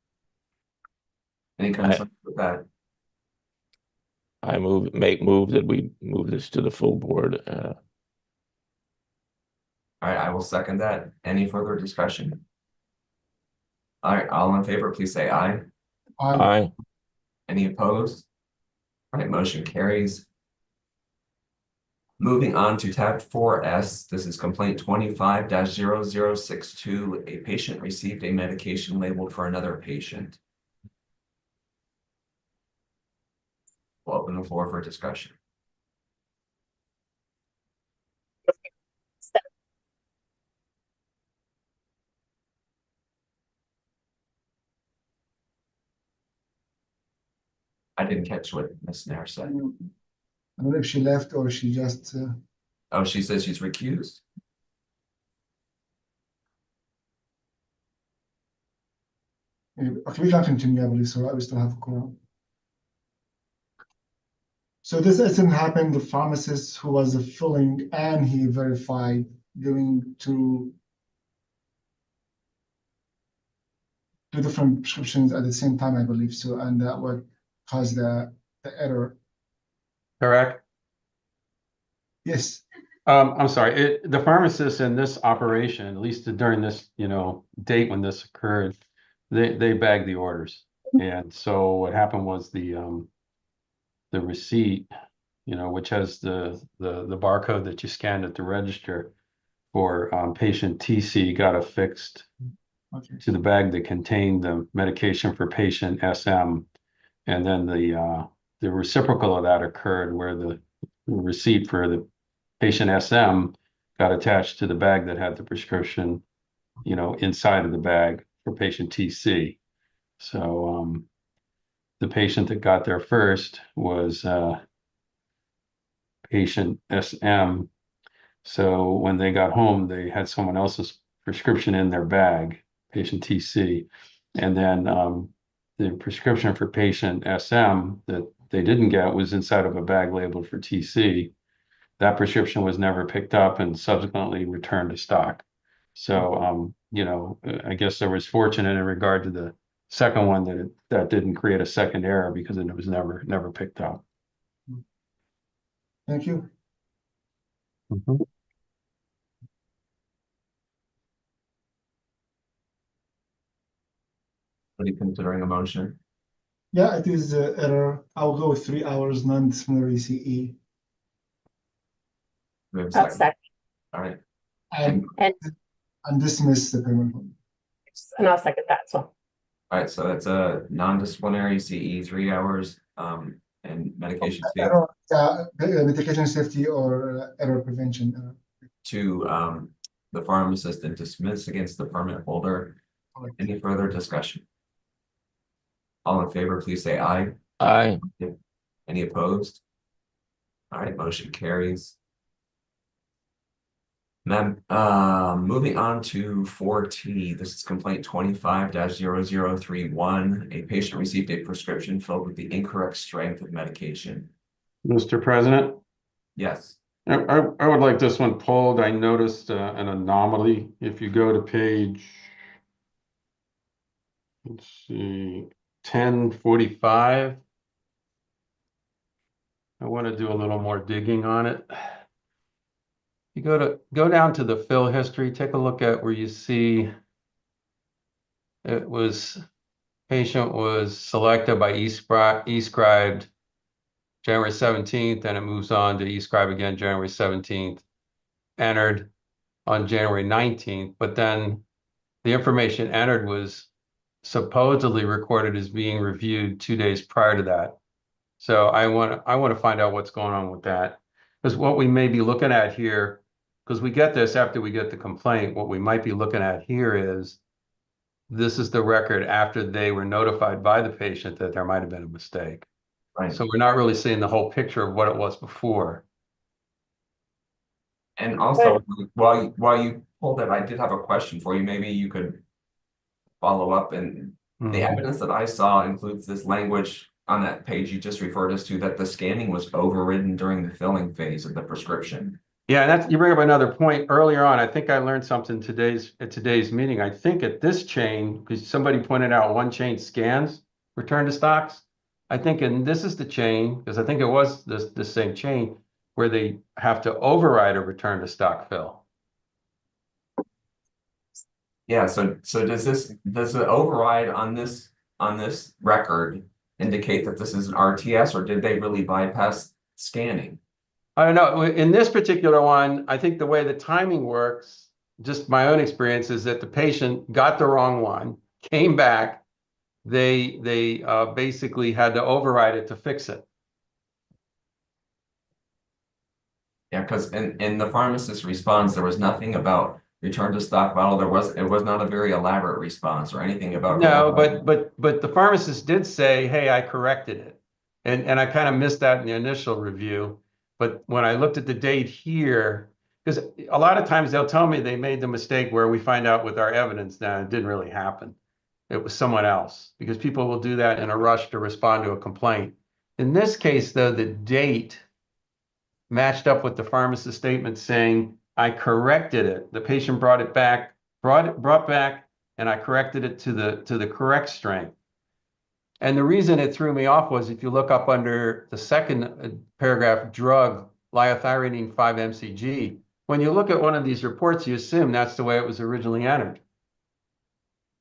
Any concerns with that?
I move that we move this to the full board.
All right, I will second that. Any further discussion? All right, all in favor, please say aye.
Aye.
Any opposed? All right, motion carries. Moving on to tab 4S, this is complaint 25-0062. A patient received a medication labeled for another patient. We'll open the floor for discussion. I didn't catch what Ms. Nair said.
I don't know if she left or she just.
Oh, she says she's recused?
Okay, we can continue, I believe, so we still have a quorum. So this incident happened, the pharmacist who was filling and he verified giving two different prescriptions at the same time, I believe so, and that would cause the error.
Correct?
Yes,
I'm sorry, the pharmacist in this operation, at least during this, date when this occurred, they bagged the orders. And so what happened was the receipt, which has the barcode that you scanned at the register for patient TC got affixed
okay.
to the bag that contained the medication for patient SM. And then the reciprocal of that occurred where the receipt for the patient SM got attached to the bag that had the prescription, inside of the bag for patient TC. So the patient that got there first was patient SM. So when they got home, they had someone else's prescription in their bag, patient TC. And then the prescription for patient SM that they didn't get was inside of a bag labeled for TC. That prescription was never picked up and subsequently returned to stock. So, I guess there was fortunate in regard to the second one that didn't create a second error because it was never picked up.
Thank you.
Mhm.
Are you considering a motion?
Yeah, it is error. I'll go with 3 hours non-disciplinary CE.
Do we have a
I'll
second?
second.
All right,
And,
And-
and dismiss the permanent hold.
And I'll second that, so.
all right, so that's a non-disciplinary CE, 3 hours, and medication fee
Error, medication safety or error prevention.
to the pharmacist and dismiss against the permit holder.
Correct.
Any further discussion? All in favor, please say aye.
Aye.
Any opposed? All right, motion carries. Then, moving on to 4T, this is complaint 25-0031. A patient received a prescription filled with the incorrect strength of medication.
Mr. President,
Yes,
I would like this one pulled. I noticed an anomaly. If you go to page, let's see, 1045. I want to do a little more digging on it. You go down to the fill history, take a look at where you see it was patient was selected by eScribed January 17th, and it moves on to eScribe again January 17th, entered on January 19th, but then the information entered was supposedly recorded as being reviewed 2 days prior to that. So I want to find out what's going on with that. Because what we may be looking at here, because we get this after we get the complaint, what we might be looking at here is this is the record after they were notified by the patient that there might have been a mistake.
right.
So we're not really seeing the whole picture of what it was before.
And also, while you pulled it, I did have a question for you. Maybe you could follow up. And the evidence that I saw includes this language on that page you just referred us to, that the scanning was overridden during the filling phase of the prescription.
Yeah, that's, you bring up another point earlier on. I think I learned something at today's meeting. I think at this chain, because somebody pointed out one chain scans return to stocks. I think, and this is the chain, because I think it was the same chain where they have to override a return to stock fill.
Yeah, so does the override on this record indicate that this is an RTS, or did they really bypass scanning?
I don't know. In this particular one, I think the way the timing works, just my own experience, is that the patient got the wrong one, came back, they basically had to override it to fix it.
Yeah, because in the pharmacist's response, there was nothing about return to stock bottle. It was not a very elaborate response or anything about.
No, but the pharmacist did say, hey, I corrected it. And I kind of missed that in the initial review. But when I looked at the date here, because a lot of times they'll tell me they made the mistake where we find out with our evidence now it didn't really happen. It was someone else, because people will do that in a rush to respond to a complaint. In this case, though, the date matched up with the pharmacist statement saying I corrected it. The patient brought it back, brought back, and I corrected it to the correct strength. And the reason it threw me off was if you look up under the second paragraph, drug, liothyronine 5-MCG, when you look at one of these reports, you assume that's the way it was originally entered.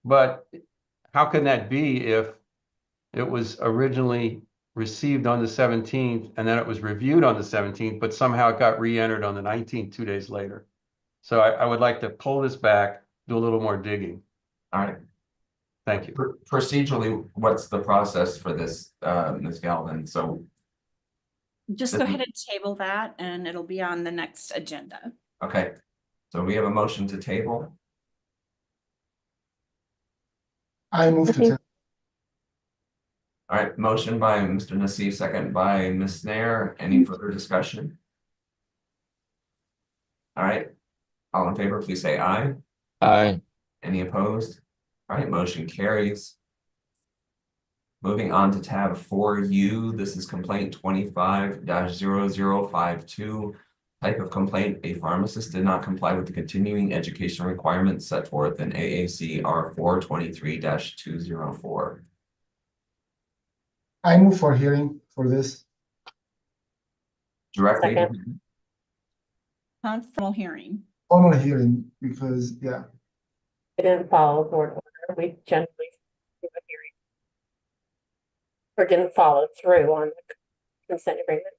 But how can that be if it was originally received on the 17th and then it was reviewed on the 17th, but somehow it got re-entered on the 19th, 2 days later? So I would like to pull this back, do a little more digging.
All right.
Thank you.
Procedurally, what's the process for this, Ms. Galvin? So,
Just go ahead and table that and it'll be on the next agenda.
okay. So we have a motion to table.
I move to table.
All right, motion by Mr. Nassif, second by Ms. Nair. Any further discussion? All right, all in favor, please say aye.
Aye.
Any opposed? All right, motion carries. Moving on to tab 4U, this is complaint 25-0052. Type of complaint, a pharmacist did not comply with the continuing education requirements set forth in AAC R423-204.
I move for hearing for this.
Directly.
Second.
Formal hearing.
Formal hearing, because, yeah,
We didn't follow board order. We generally do a hearing. Or didn't follow through on the consent agreement.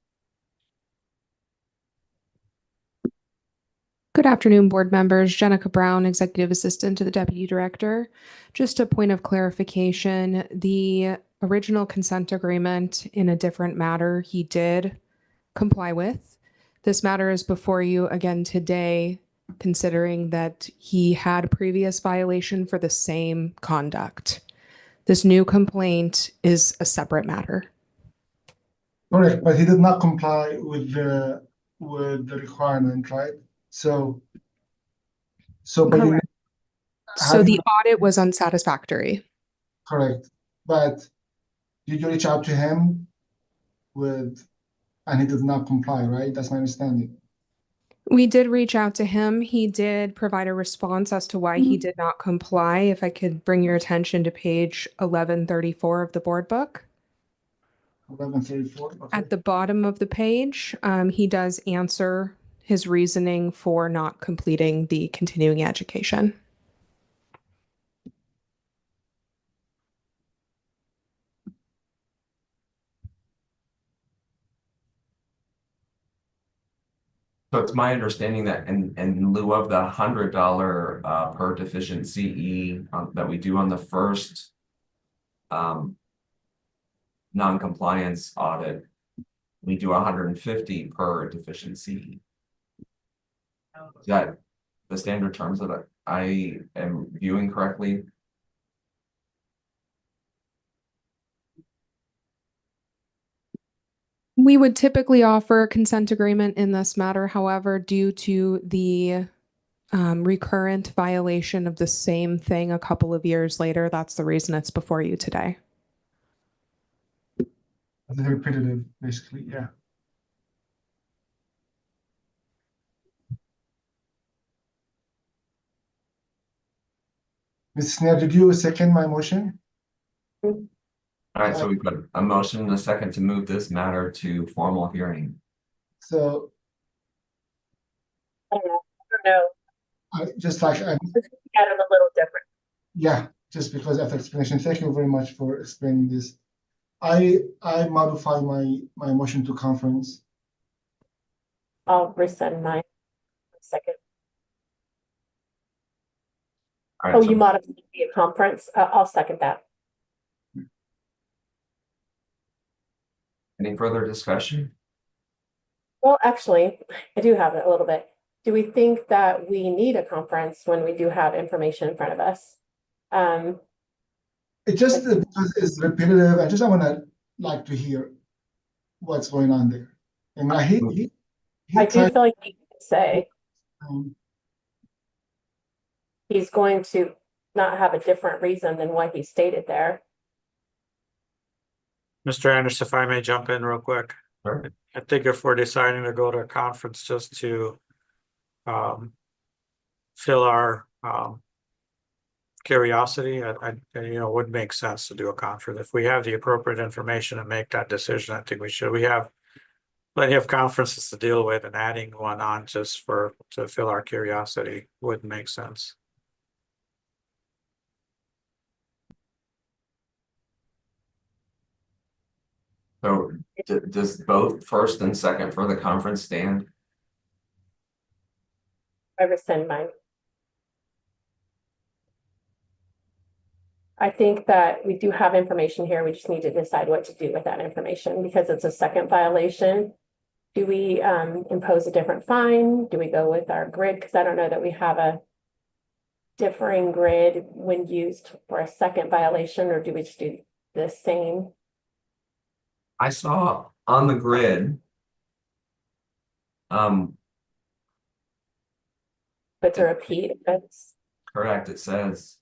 Good afternoon, board members. Jenica Brown, Executive Assistant to the Deputy Director. Just a point of clarification, the original consent agreement in a different matter he did comply with. This matter is before you again today, considering that he had a previous violation for the same conduct. This new complaint is a separate matter.
correct, but he did not comply with the requirement, right? So but you,
Correct. So the audit was unsatisfactory.
correct, but did you reach out to him and he did not comply, right? That's my understanding.
We did reach out to him. He did provide a response as to why he did not comply. If I could bring your attention to page 1134 of the board book.
1134. Okay.
At the bottom of the page, he does answer his reasoning for not completing the continuing education.
So it's my understanding that in lieu of the $100 per deficient CE that we do on the first non-compliance audit, we do 150 per deficient CE. Is that the standard terms that I am viewing correctly?
We would typically offer a consent agreement in this matter. However, due to the recurrent violation of the same thing a couple of years later, that's the reason it's before you today.
The repetitive, basically, yeah. Ms. Nair, did you second my motion?
All right, so we've got a motion and a second to move this matter to formal hearing.
So
I don't know.
just like,
At it a little different.
yeah, just because of explanation. Thank you very much for explaining this. I modify my motion to conference.
I'll resend my second.
All right,
Oh,
so
you modified the conference. I'll second that.
any further discussion?
Well, actually, I do have it a little bit. Do we think that we need a conference when we do have information in front of us?
It just because it's repetitive. I wanna like to hear what's going on there. And
I do feel like he could say he's going to not have a different reason than what he stated there.
Mr. Anderson, if I may jump in real quick.
Sure.
I think if we're deciding to go to a conference just to fill our curiosity, it would make sense to do a conference. If we have the appropriate information and make that decision, I think we should. We have plenty of conferences to deal with, and adding one on just to fill our curiosity wouldn't make sense.
So does both first and second for the conference stand?
I rescind mine. I think that we do have information here. We just need to decide what to do with that information because it's a second violation. Do we impose a different fine? Do we go with our grid? Because I don't know that we have a differing grid when used for a second violation, or do we just do the same?
I saw on the grid.
But to repeat, that's
Correct. It says.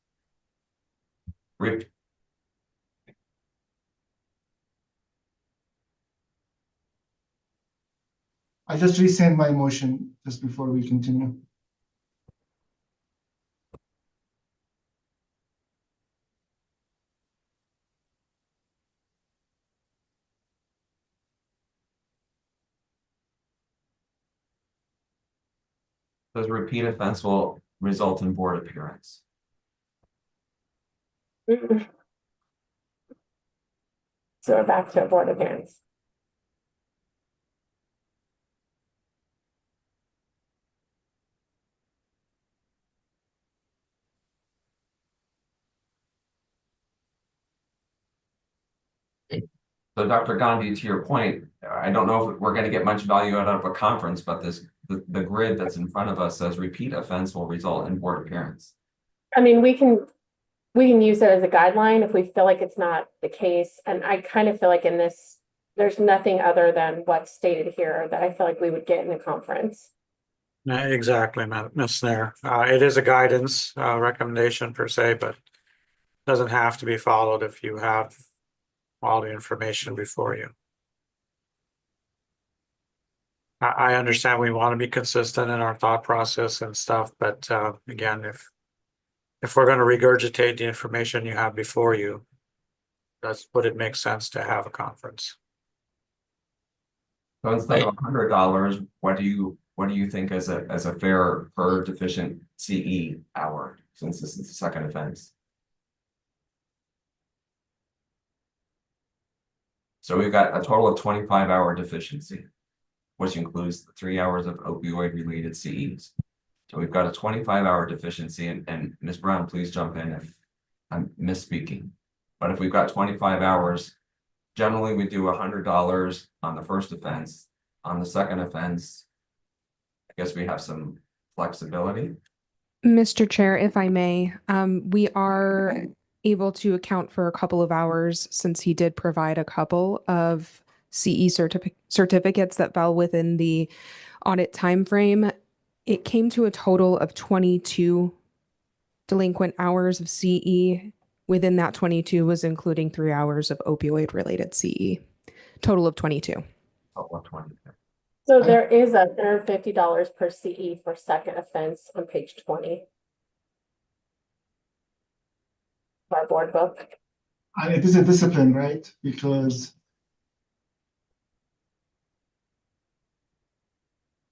I just rescind my motion just before we continue.
Says repeat offense will result in board appearance.
so we're back to a board appearance.
So Dr. Gandhi, to your point, I don't know if we're going to get much value out of a conference, but the grid that's in front of us says repeat offense will result in board appearance.
I mean, we can use it as a guideline if we feel like it's not the case. And I kind of feel like in this, there's nothing other than what's stated here that I feel like we would get in a conference.
Exactly, Ms. Nair. It is a guidance recommendation per se, but doesn't have to be followed if you have all the information before you. I understand we want to be consistent in our thought process and stuff, but again, if we're going to regurgitate the information you have before you, would it make sense to have a conference?
So instead of $100, what do you think as a fair per deficient CE hour, since this is the second offense? So we've got a total of 25-hour deficiency, which includes 3 hours of opioid-related CEs. So we've got a 25-hour deficiency, and Ms. Brown, please jump in if I'm misspeaking. But if we've got 25 hours, generally we do $100 on the first offense. On the second offense, I guess we have some flexibility.
Mr. Chair, if I may, we are able to account for a couple of hours since he did provide a couple of CE certificates that fell within the audit timeframe. It came to a total of 22 delinquent hours of CE. Within that 22 was including 3 hours of opioid related CE. Total of 22.
So there is $150 per CE for second offense on page 20. Our board book.
And it is a discipline, right? Because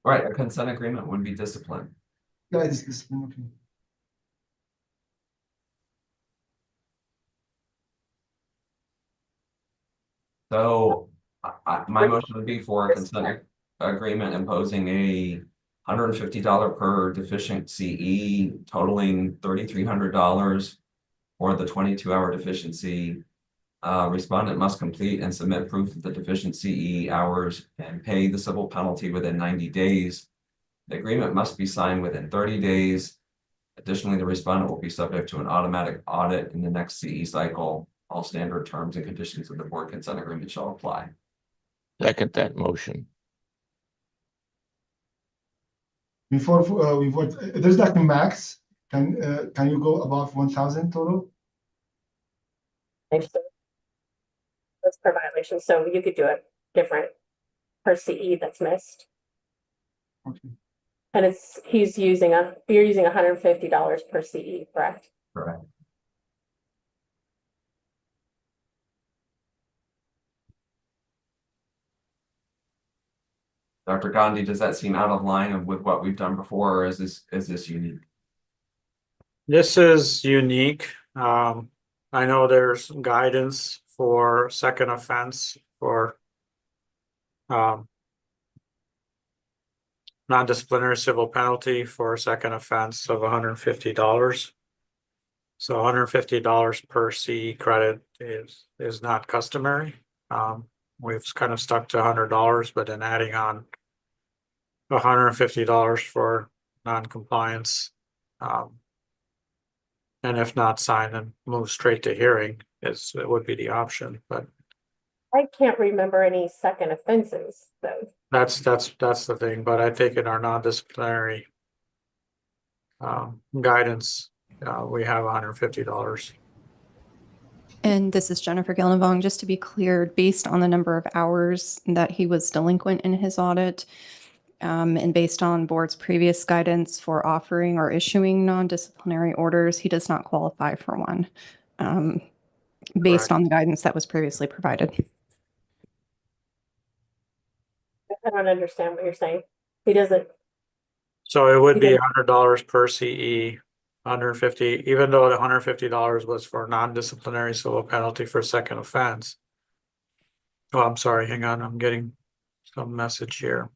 Right, a consent agreement would be discipline.
yeah, it is discipline. Okay.
So my motion would be for a consent agreement imposing a $150 per deficient CE totaling $3,300 for the 22-hour deficiency. Respondent must complete and submit proof of the deficient CE hours and pay the civil penalty within 90 days. The agreement must be signed within 30 days. Additionally, the respondent will be subject to an automatic audit in the next CE cycle. All standard terms and conditions of the board consent agreement shall apply.
Second that motion.
Before we vote, there's like a max. Can you go above 1,000 total?
That's per violation. So you could do it different per CE that's missed.
Okay.
And you're using $150 per CE, correct?
Correct. Dr. Gandhi, does that seem out of line with what we've done before, or is this unique?
This is unique. I know there's guidance for second offense for non-disciplinary civil penalty for a second offense of $150. So $150 per CE credit is not customary. We've kind of stuck to $100, but then adding on $150 for non-compliance. And if not signed, then move straight to hearing it would be the option, but
I can't remember any second offenses, though.
that's the thing, but I think in our non-disciplinary guidance, we have $150.
And this is Jennifer Gilnavong. Just to be clear, based on the number of hours that he was delinquent in his audit, and based on board's previous guidance for offering or issuing non-disciplinary orders, he does not qualify for one, based on the guidance that was previously provided.
I don't understand what you're saying. He doesn't.
So it would be $100 per CE, 150, even though the $150 was for non-disciplinary civil penalty for second offense. Oh, I'm sorry, hang on, I'm getting some message here.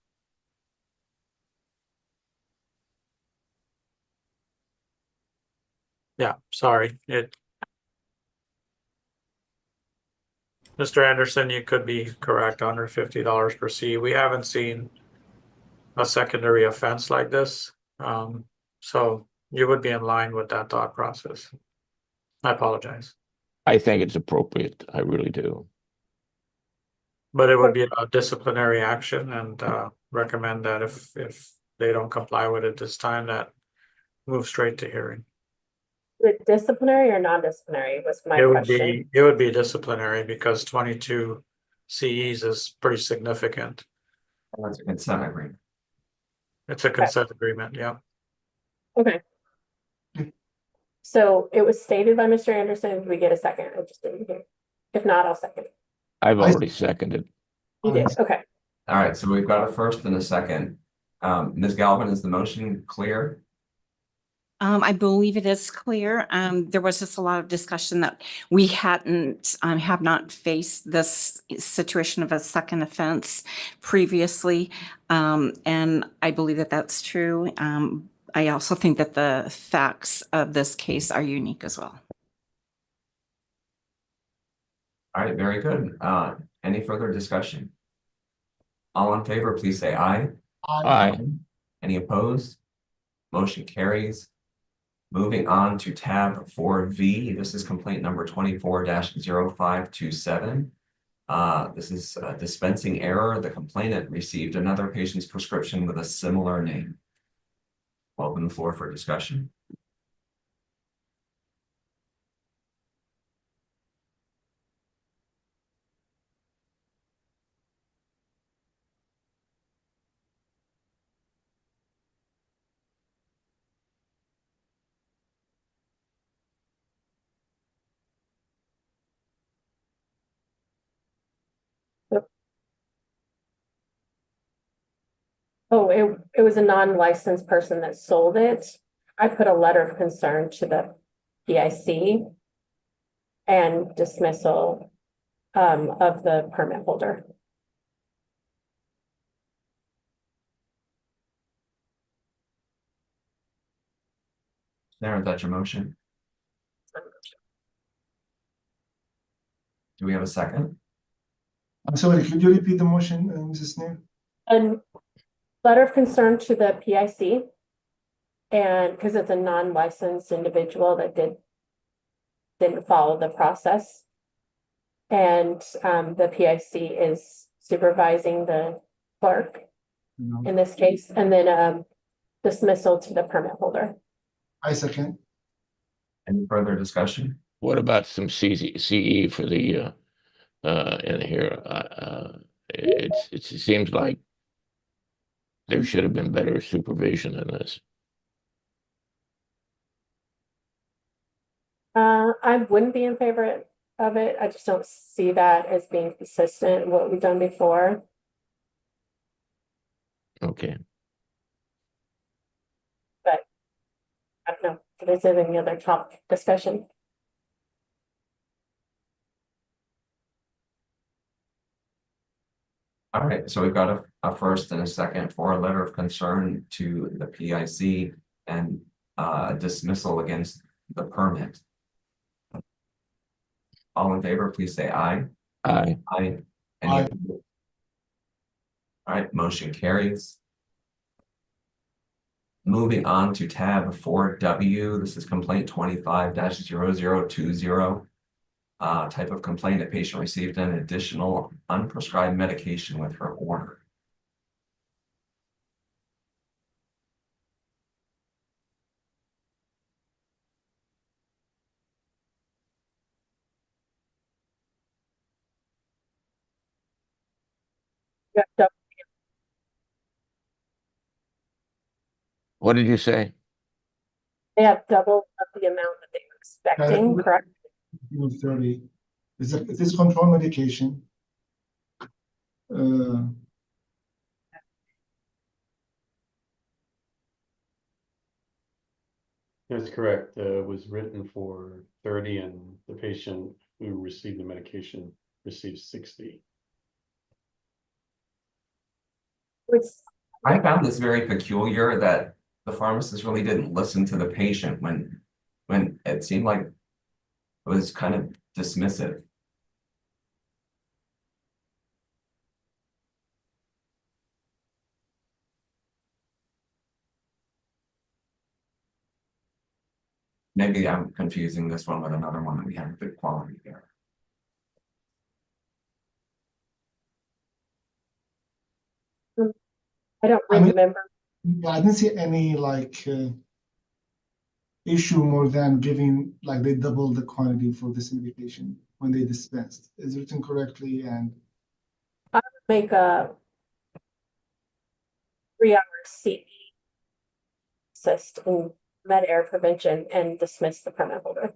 Yeah, sorry, Mr. Anderson, you could be correct, $150 per CE. We haven't seen a secondary offense like this. So you would be in line with that thought process. I apologize.
I think it's appropriate. I really do.
But it would be a disciplinary action, and recommend that if they don't comply with it this time, that move straight to hearing.
Is it disciplinary or non-disciplinary was my question.
It would be disciplinary because 22 CEs is pretty significant.
Oh, it's a consent agreement.
It's a consent agreement, yeah.
Okay. So it was stated by Mr. Anderson. Did we get a second? I just didn't hear. If not, I'll second.
I've already seconded.
You did, okay.
All right, so we've got a first and a second. Ms. Galvin, is the motion clear?
I believe it is clear. There was just a lot of discussion that we have not faced this situation of a second offense previously. And I believe that that's true. I also think that the facts of this case are unique as well.
All right, very good. Any further discussion? All in favor, please say aye.
Aye.
Any opposed? Motion carries. Moving on to tab 4V, this is complaint number 24-0527. This is a dispensing error. The complainant received another patient's prescription with a similar name. Open the floor for discussion.
Oh, it was a non-licensed person that sold it. I put a letter of concern to the PIC and dismissal of the permit holder.
There, that's your motion. Do we have a second?
I'm sorry, could you repeat the motion, Mrs. Snair?
A letter of concern to the PIC, and because it's a non-licensed individual that didn't follow the process. And the PIC is supervising the clerk in this case, and then dismissal to the permit holder.
I second.
Any further discussion?
What about some CE for the in here? It seems like there should have been better supervision in this.
I wouldn't be in favor of it. I just don't see that as being consistent with what we've done before.
Okay.
But I don't know if there's any other top discussion.
All right, so we've got a first and a second for a letter of concern to the PIC and dismissal against the permit. All in favor, please say aye.
Aye.
Aye.
Aye.
All right, motion carries. Moving on to tab 4W, this is complaint 25-0020. Type of complaint, a patient received an additional unprescribed medication with her order.
What did you say?
They have double of the amount that they were expecting, correct?
30. It is control medication.
That's correct. It was written for 30 and the patient who received the medication received 60.
I found this very peculiar that the pharmacist really didn't listen to the patient when it seemed like it was kind of dismissive. Maybe I'm confusing this one with another one that we have good quality there.
I don't remember.
Yeah, I didn't see any like issue more than giving like they doubled the quantity for this medication when they dispensed. Is written correctly and
I would make a 3-hour CE assist in med air prevention and dismiss the permit holder.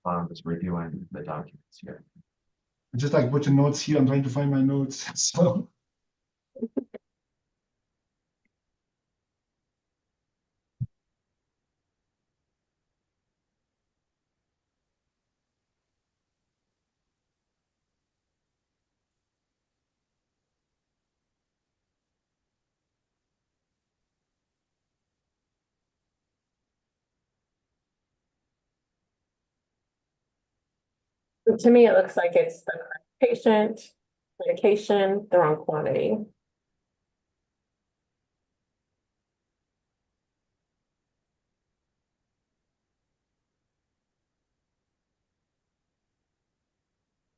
I'm just reviewing the documents here.
just like putting notes here. I'm trying to find my notes. So
To me, it looks like it's the correct patient, medication, the wrong quantity.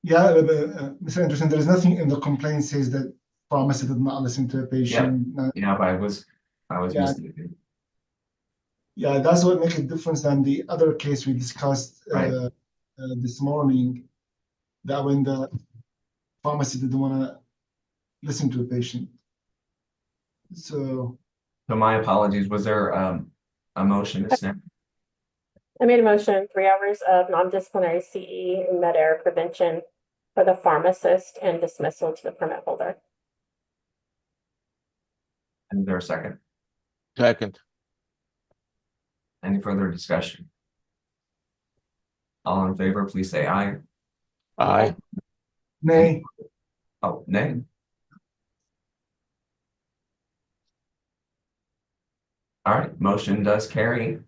yeah, Mr. Anderson, there is nothing in the complaint says that pharmacy did not listen to a patient.
Yeah, but I was
Yeah.
mistaken.
Yeah, that's what makes a difference than the other case we discussed
Right.
This morning. That when the pharmacy didn't want to listen to a patient. So
my apologies. Was there a motion to snap?
I made a motion, 3 hours of non-disciplinary CE and med air prevention for the pharmacist and dismissal to the permit holder.
And is there a second?
Second.
Any further discussion? All in favor, please say aye.
Aye.
nay,
Oh, nay. All right, motion does carry.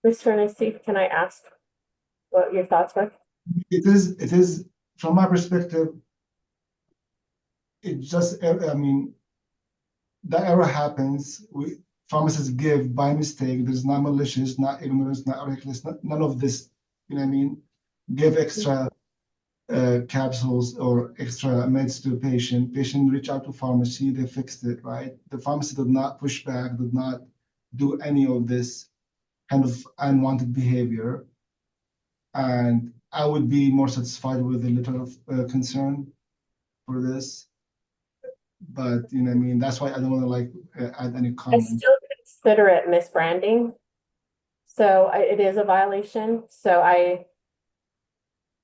Mr. Nassif, can I ask what your thoughts were?
it is from my perspective. It just, I mean, that error happens. Pharmacists give by mistake. There's not malicious, not ignorance, not reckless, none of this. You know what I mean? Give extra capsules or extra meds to a patient reach out to pharmacy, they fixed it, right? The pharmacy did not push back, did not do any of this kind of unwanted behavior. And I would be more satisfied with a letter of concern for this. But, you know what I mean? That's why I don't want to like add any
I
comment.
still consider it misbranding. So it is a violation. So I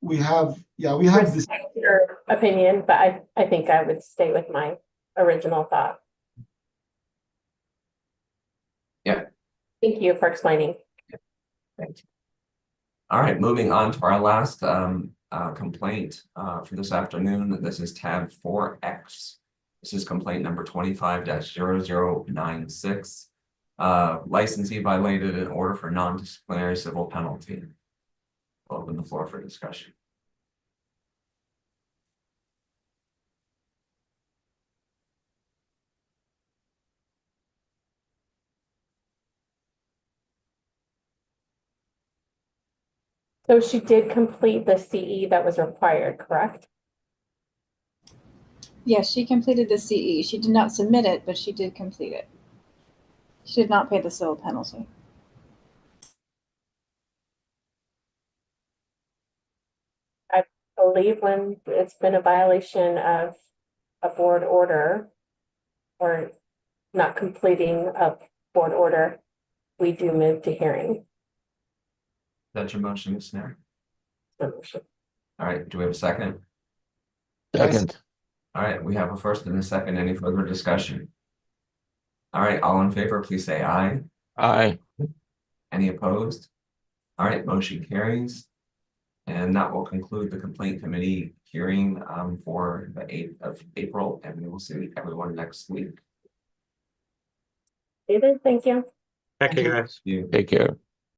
We have this.
respect your opinion, but I think I would stay with my original thought.
Yeah.
Thank you for explaining.
Thank you. All right, moving on to our last complaint for this afternoon. This is tab 4X. This is complaint number 25-0096. Licensee violated an order for non-disciplinary civil penalty. I'll open the floor for discussion.
So she did complete the CE that was required, correct?
Yes, she completed the CE. She did not submit it, but she did complete it. She did not pay the civil penalty.
I believe when it's been a violation of a board order or not completing a board order, we do move to hearing.
That's your motion, Ms. Nair?
Motion.
All right, do we have a second?
Second.
All right, we have a first and a second. Any further discussion? All right, all in favor, please say aye.
Aye.
Any opposed? All right, motion carries. And that will conclude the complaint committee hearing for the 8th of April, and we will see everyone next week.
David, thank you.
Thank you, guys.
You.
Take care.